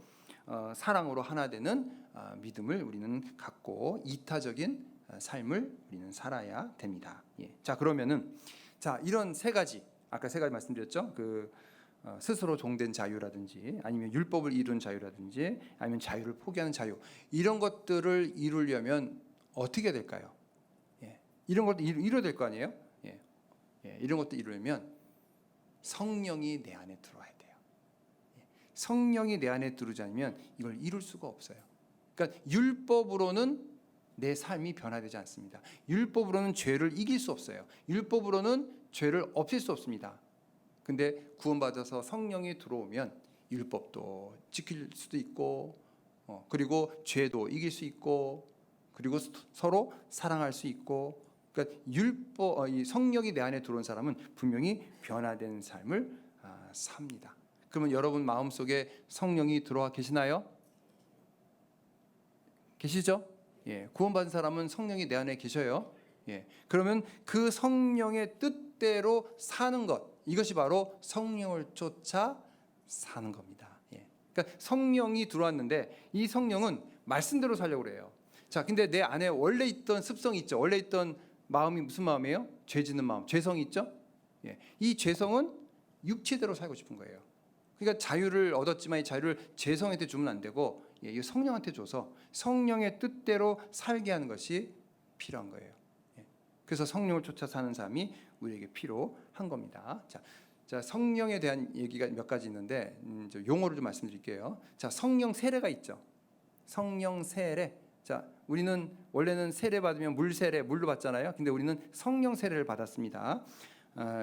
사랑으로 하나 되는 믿음을 우리는 갖고 이타적인 삶을 우리는 살아야 됩니다. 예. 자, 그러면은 이런 세 가지, 아까 세 가지 말씀드렸죠. 스스로 종된 자유라든지, 아니면 율법을 이룬 자유라든지, 아니면 자유를 포기하는 자유, 이런 것들을 이루려면 어떻게 될까요? 예. 이런 것도 이루어야 될 거 아니에요? 예. 예. 이런 것도 이루려면 성령이 내 안에 들어와야 돼요. 예. 성령이 내 안에 들어오지 않으면 이걸 이룰 수가 없어요. 그러니까 율법으로는 내 삶이 변화되지 않습니다. 율법으로는 죄를 이길 수 없어요. 율법으로는 죄를 없앨 수 없습니다. 근데 구원받아서 성령이 들어오면 율법도 지킬 수도 있고, 그리고 죄도 이길 수 있고, 그리고 서로 사랑할 수 있고, 그러니까 이 성령이 내 안에 들어온 사람은 분명히 변화된 삶을 삽니다. 그러면 여러분 마음속에 성령이 들어와 계시나요? 계시죠? 예, 구원받은 사람은 성령이 내 안에 계셔요. 예. 그러면 그 성령의 뜻대로 사는 것, 이것이 바로 성령을 쫓아 사는 겁니다. 예. 그러니까 성령이 들어왔는데 이 성령은 말씀대로 살려고 그래요. 자, 근데 내 안에 원래 있던 습성이 있죠. 원래 있던 마음이 무슨 마음이에요? 죄 짓는 마음, 죄성이 있죠. 예. 이 죄성은 육체대로 살고 싶은 거예요. 그러니까 자유를 얻었지만 이 자유를 죄성한테 주면 안 되고 이 성령한테 줘서 성령의 뜻대로 살게 하는 것이 필요한 거예요. 그래서 성령을 쫓아 사는 삶이 우리에게 필요한 겁니다. 자, 성령에 대한 얘기가 몇 가지 있는데 용어를 좀 말씀드릴게요. 자, 성령 세례가 있죠. 성령 세례. 자, 우리는 원래는 세례 받으면 물 세례, 물로 받잖아요. 근데 우리는 성령 세례를 받았습니다.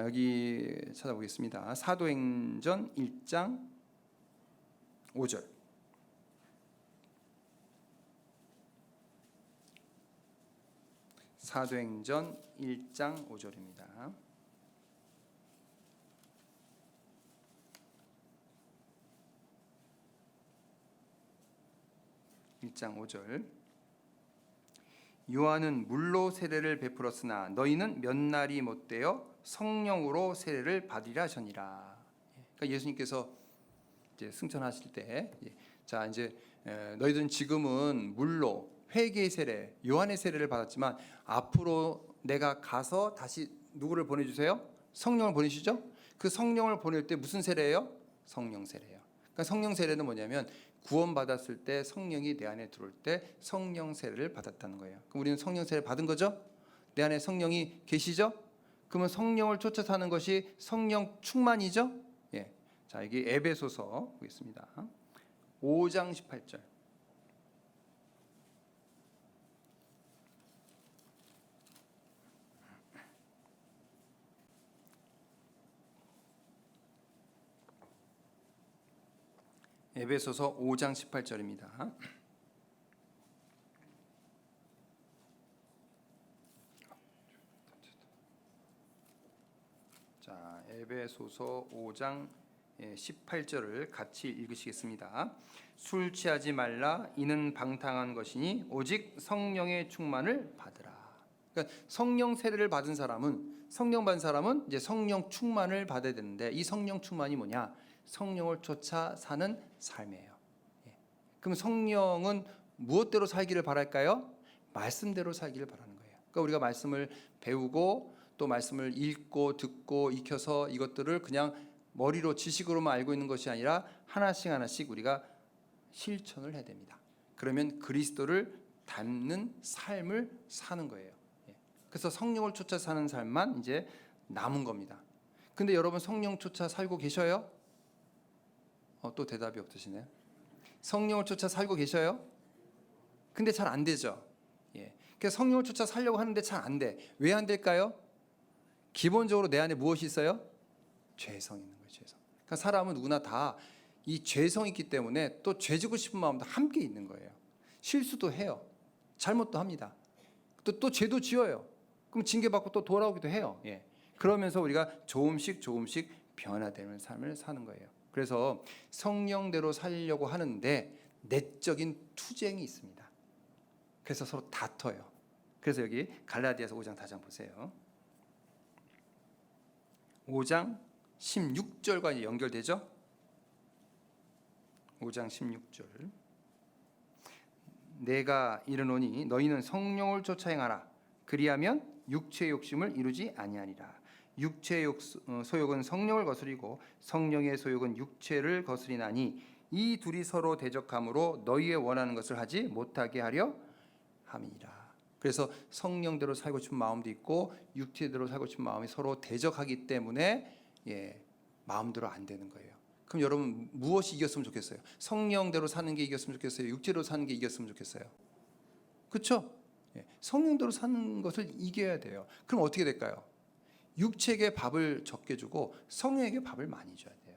여기 찾아보겠습니다. 사도행전 1장 5절. 사도행전 1장 5절입니다. (1장 5절) 요한은 물로 세례를 베풀었으나 너희는 몇 날이 못되어 성령으로 세례를 받으리라 하시니라. 그러니까 예수님께서 이제 승천하실 때, 자 이제 너희들은 지금은 물로 회개의 세례, 요한의 세례를 받았지만 앞으로 내가 가서 다시 누구를 보내주세요? 성령을 보내시죠? 그 성령을 보낼 때 무슨 세례예요? 성령 세례예요. 그러니까 성령 세례는 뭐냐면 구원받았을 때 성령이 내 안에 들어올 때 성령 세례를 받았다는 거예요. 그럼 우리는 성령 세례 받은 거죠? 내 안에 성령이 계시죠? 그러면 성령을 쫓아 사는 것이 성령 충만이죠? 예. 자, 여기 에베소서 보겠습니다. 5장 18절. 에베소서 5장 18절입니다. 자, 에베소서 5장 18절을 같이 읽으시겠습니다. 술 취하지 말라 이는 방탕한 것이니 오직 성령의 충만을 받으라. 그러니까 성령 세례를 받은 사람은 성령 받은 사람은 이제 성령 충만을 받아야 되는데 이 성령 충만이 뭐냐? 성령을 쫓아 사는 삶이에요. 그럼 성령은 무엇대로 살기를 바랄까요? 말씀대로 살기를 바라는 거예요. 그러니까 우리가 말씀을 배우고 또 말씀을 읽고 듣고 익혀서 이것들을 그냥 머리로 지식으로만 알고 있는 것이 아니라 하나씩 하나씩 우리가 실천을 해야 됩니다. 그러면 그리스도를 닮는 삶을 사는 거예요. 그래서 성령을 쫓아 사는 삶만 이제 남은 겁니다. 근데 여러분 성령 쫓아 살고 계셔요? 또 대답이 없으시네요. 성령을 쫓아 살고 계셔요? 근데 잘 안 되죠. 그래서 성령을 쫓아 살려고 하는데 잘 안 돼. 왜 안 될까요? 기본적으로 내 안에 무엇이 있어요? 죄성이 있는 거예요. 죄성. 그러니까 사람은 누구나 다 이 죄성이 있기 때문에 또 죄지고 싶은 마음도 함께 있는 거예요. 실수도 해요. 잘못도 합니다. 또 죄도 지어요. 그럼 징계받고 또 돌아오기도 해요. 그러면서 우리가 조금씩 변화되는 삶을 사는 거예요. 그래서 성령대로 살려고 하는데 내적인 투쟁이 있습니다. 그래서 서로 다퉈요. 그래서 여기 갈라디아서 5장 다시 한번 보세요. 5장 16절과 연결되죠? 5장 16절. 내가 이르노니 너희는 성령을 쫓아 행하라. 그리하면 육체의 욕심을 이루지 아니하리라. 육체의 소욕은 성령을 거스리고 성령의 소욕은 육체를 거스리나니 이 둘이 서로 대적함으로 너희의 원하는 것을 하지 못하게 하려 함이니라. 그래서 성령대로 살고 싶은 마음도 있고 육체대로 살고 싶은 마음이 서로 대적하기 때문에 마음대로 안 되는 거예요. 그럼 여러분 무엇이 이겼으면 좋겠어요? 성령대로 사는 게 이겼으면 좋겠어요? 육체로 사는 게 이겼으면 좋겠어요? 그렇죠? 성령대로 사는 것을 이겨야 돼요. 그럼 어떻게 될까요? 육체에게 밥을 적게 주고 성령에게 밥을 많이 줘야 돼요.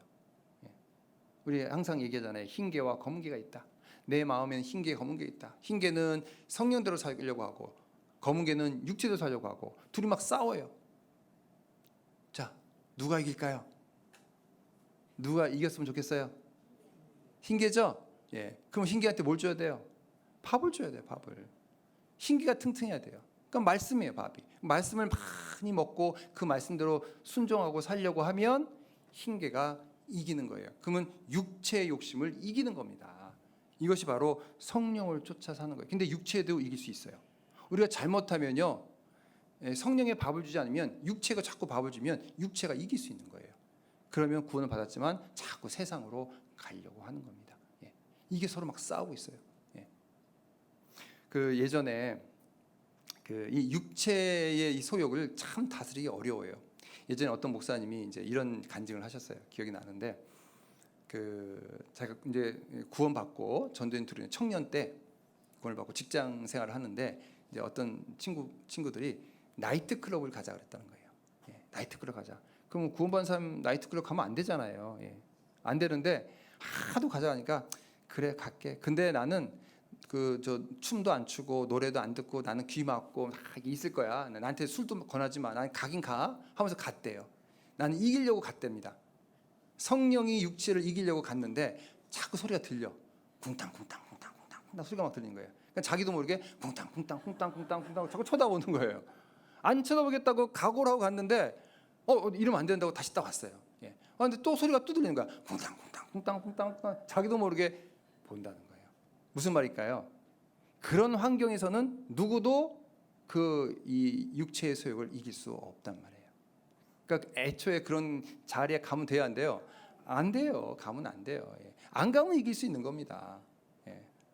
우리 항상 얘기하잖아요. 흰개와 검은개가 있다. 내 마음에는 흰개, 검은개 있다. 흰개는 성령대로 살려고 하고 검은개는 육체대로 살려고 하고 둘이 막 싸워요. 자, 누가 이길까요? 누가 이겼으면 좋겠어요? 흰개죠? 그럼 흰개한테 뭘 줘야 돼요? 밥을 줘야 돼요. 밥을. 흰개가 튼튼해야 돼요. 그러니까 말씀이에요, 밥이. 말씀을 많이 먹고 그 말씀대로 순종하고 살려고 하면 흰개가 이기는 거예요. 그러면 육체의 욕심을 이기는 겁니다. 이것이 바로 성령을 쫓아 사는 거예요. 근데 육체도 이길 수 있어요. 우리가 잘못하면요, 성령의 밥을 주지 않으면, 육체가 자꾸 밥을 주면 육체가 이길 수 있는 거예요. 그러면 구원을 받았지만 자꾸 세상으로 가려고 하는 겁니다. 이게 서로 막 싸우고 있어요. 그 예전에 이 육체의 이 소욕을 참 다스리기 어려워요. 예전에 어떤 목사님이 이제 이런 간증을 하셨어요. 기억이 나는데, 제가 이제 구원받고 전도인 들은 청년 때 구원을 받고 직장 생활을 하는데, 이제 어떤 친구들이 나이트 클럽을 가자 그랬다는 거예요. 나이트 클럽 가자. 그럼 구원받은 사람 나이트 클럽 가면 안 되잖아요. 안 되는데 하도 가자 하니까 그래 갈게. 근데 나는 저 춤도 안 추고 노래도 안 듣고 나는 귀 막고 있을 거야. 나한테 술도 권하지 마. 난 가긴 가 하면서 갔대요. 나는 이기려고 갔답니다. 성령이 육체를 이기려고 갔는데 자꾸 소리가 들려. 쿵탕쿵탕 소리가 막 들리는 거예요. 그러니까 자기도 모르게 쿵탕쿵탕 자꾸 쳐다보는 거예요. 안 쳐다보겠다고 각오를 하고 갔는데 이러면 안 된다고 다시 딱 왔어요. 근데 또 소리가 또 들리는 거야. 쿵탕쿵탕 자기도 모르게 본다는 거예요. 무슨 말일까요? 그런 환경에서는 누구도 이 육체의 소욕을 이길 수 없단 말이에요. 그러니까 애초에 그런 자리에 가면 돼야 안 돼요? 안 돼요. 가면 안 돼요. 안 가면 이길 수 있는 겁니다.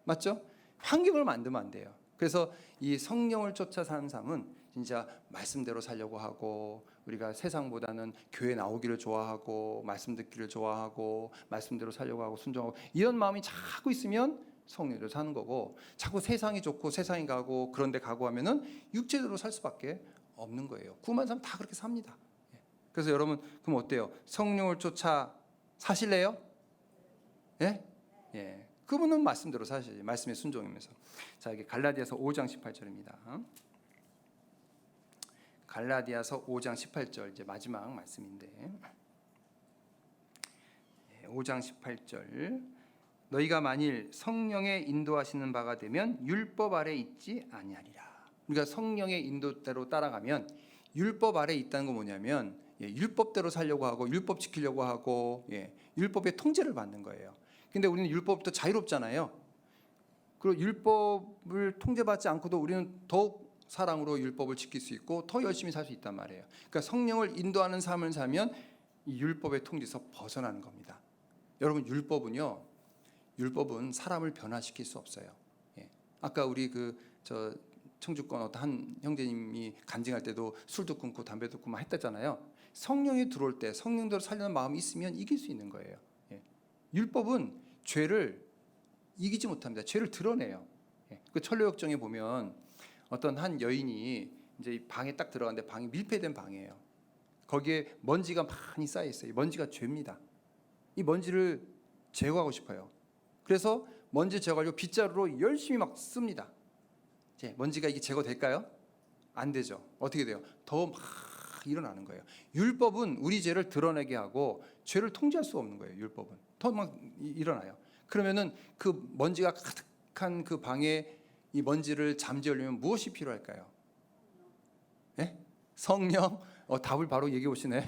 맞죠? 환경을 만들면 안 돼요. 그래서 이 성령을 쫓아 사는 삶은 진짜 말씀대로 살려고 하고, 우리가 세상보다는 교회 나오기를 좋아하고 말씀 듣기를 좋아하고 말씀대로 살려고 하고 순종하고, 이런 마음이 자꾸 있으면 성령으로 사는 거고, 자꾸 세상이 좋고 세상이 가고 그런 데 가고 하면은 육체대로 살 수밖에 없는 거예요. 구원받은 사람 다 그렇게 삽니다. 그래서 여러분, 그럼 어때요? 성령을 쫓아 사실래요? 예? 그분은 말씀대로 사셔야지. 말씀에 순종하면서. 자, 이게 갈라디아서 5장 18절입니다. 갈라디아서 5장 18절, 이제 마지막 말씀인데, 5장 18절. 너희가 만일 성령의 인도하시는 바가 되면 율법 아래 있지 아니하리라. 우리가 성령의 인도대로 따라가면, 율법 아래 있다는 건 뭐냐면 율법대로 살려고 하고 율법 지키려고 하고 율법의 통제를 받는 거예요. 근데 우리는 율법부터 자유롭잖아요. 그리고 율법을 통제받지 않고도 우리는 더욱 사랑으로 율법을 지킬 수 있고 더 열심히 살 수 있단 말이에요. 그러니까 성령을 인도하는 삶을 살면 이 율법의 통제에서 벗어나는 겁니다. 여러분, 율법은 사람을 변화시킬 수 없어요. 아까 우리 청주권 어떤 한 형제님이 간증할 때도 술도 끊고 담배도 끊고 막 했다잖아요. 성령이 들어올 때 성령대로 살려는 마음이 있으면 이길 수 있는 거예요. 율법은 죄를 이기지 못합니다. 죄를 드러내요. 그 천로역정에 보면 어떤 한 여인이 이제 방에 딱 들어갔는데 방이 밀폐된 방이에요. 거기에 먼지가 많이 쌓여 있어요. 이 먼지가 죄입니다. 이 먼지를 제거하고 싶어요. 그래서 먼지 제거하려고 빗자루로 열심히 막 씁니다. 먼지가 이게 제거될까요? 안 되죠. 어떻게 돼요? 더 막 일어나는 거예요. 율법은 우리 죄를 드러내게 하고 죄를 통제할 수 없는 거예요. 율법은 더 막 일어나요. 그러면은 그 먼지가 가득한 그 방에 이 먼지를 잠재우려면 무엇이 필요할까요? 성령. 답을 바로 얘기해 오시네.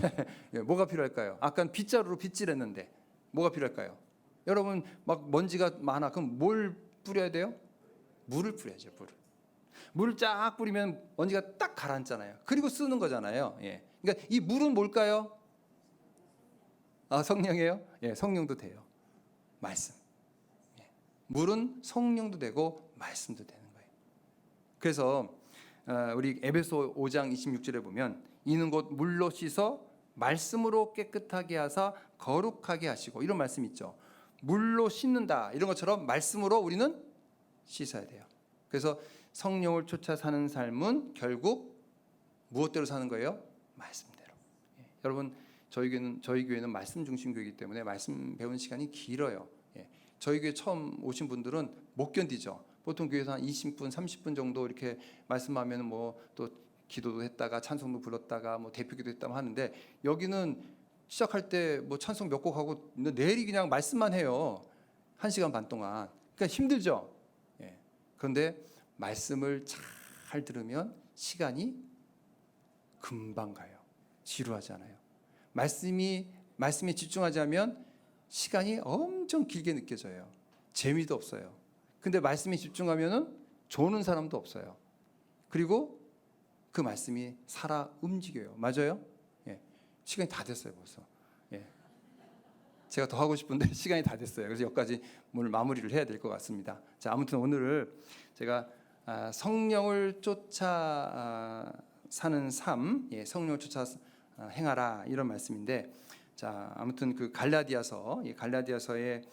뭐가 필요할까요? 아까 빗자루로 빗질했는데 뭐가 필요할까요? 여러분, 막 먼지가 많아. 그럼 뭘 뿌려야 돼요? 물을 뿌려야죠. 물을 쫙 뿌리면 먼지가 딱 가라앉잖아요. 그리고 쓰는 거잖아요. 그러니까 이 물은 뭘까요? 성령이에요? 성령도 돼요. 말씀. 물은 성령도 되고 말씀도 되는 거예요. 그래서 우리 에베소 5장 26절에 보면, 이는 곧 물로 씻어 말씀으로 깨끗하게 하사 거룩하게 하시고, 이런 말씀 있죠. 물로 씻는다, 이런 것처럼 말씀으로 우리는 씻어야 돼요. 그래서 성령을 쫓아 사는 삶은 결국 무엇대로 사는 거예요? 말씀대로. 여러분, 저희 교회는 말씀 중심 교회이기 때문에 말씀 배우는 시간이 길어요. 저희 교회 처음 오신 분들은 못 견디죠. 보통 교회에서 한 20분, 30분 정도 이렇게 말씀하면 뭐 또 기도도 했다가 찬송도 불렀다가 뭐 대표기도 했다고 하는데, 여기는 시작할 때 뭐 찬송 몇 곡 하고 내일이 그냥 말씀만 해요. 1시간 반 동안. 그러니까 힘들죠. 그런데 말씀을 잘 들으면 시간이 금방 가요. 지루하지 않아요. 말씀에 집중하자면 시간이 엄청 길게 느껴져요. 재미도 없어요. 근데 말씀에 집중하면은 조는 사람도 없어요. 그리고 그 말씀이 살아 움직여요. 맞아요? 예. 시간이 다 됐어요, 벌써. 예. 제가 더 하고 싶은데 시간이 다 됐어요. 그래서 여기까지 오늘 마무리를 해야 될 것 같습니다. 자, 아무튼 오늘 제가 성령을 쫓아 사는 삶, 성령을 쫓아 행하라 이런 말씀인데, 자, 아무튼 그 갈라디아서의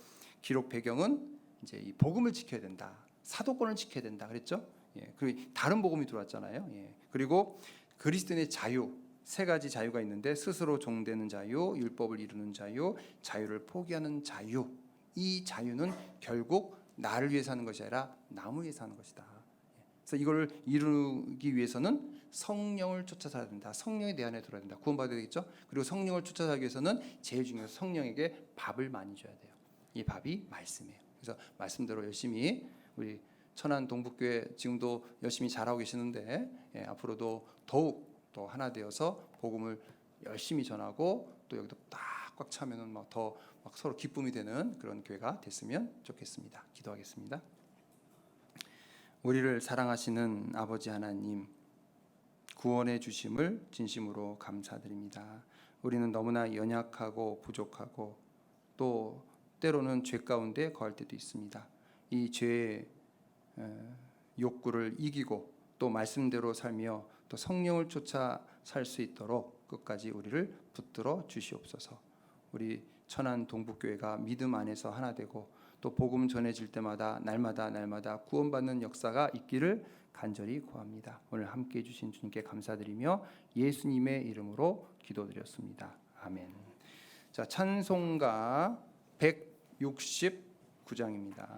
기록 배경은 이제 이 복음을 지켜야 된다, 사도권을 지켜야 된다 그랬죠. 그리고 다른 복음이 들어왔잖아요. 그리고 그리스도인의 자유, 세 가지 자유가 있는데 스스로 종되는 자유, 율법을 이루는 자유, 자유를 포기하는 자유. 이 자유는 결국 나를 위해 사는 것이 아니라 남을 위해 사는 것이다. 그래서 이걸 이루기 위해서는 성령을 쫓아 살아야 된다. 성령이 내 안에 들어야 된다. 구원받아야 되겠죠. 그리고 성령을 쫓아 살기 위해서는 제일 중요한 성령에게 밥을 많이 줘야 돼요. 이 밥이 말씀이에요. 그래서 말씀대로 열심히 우리 천안 동북교회 지금도 열심히 잘하고 계시는데 앞으로도 더욱 또 하나 되어서 복음을 열심히 전하고 또 여기도 딱 꽉 차면은 막 더 막 서로 기쁨이 되는 그런 교회가 됐으면 좋겠습니다. 기도하겠습니다. 우리를 사랑하시는 아버지 하나님, 구원해 주심을 진심으로 감사드립니다. 우리는 너무나 연약하고 부족하고 또 때로는 죄 가운데 거할 때도 있습니다. 이 죄의 욕구를 이기고 또 말씀대로 살며 또 성령을 쫓아 살 수 있도록 끝까지 우리를 붙들어 주시옵소서. 우리 천안 동북교회가 믿음 안에서 하나 되고 또 복음 전해질 때마다 날마다 구원받는 역사가 있기를 간절히 구합니다. 오늘 함께 해주신 주님께 감사드리며 예수님의 이름으로 기도드렸습니다. 아멘. 자, 찬송가 169장입니다.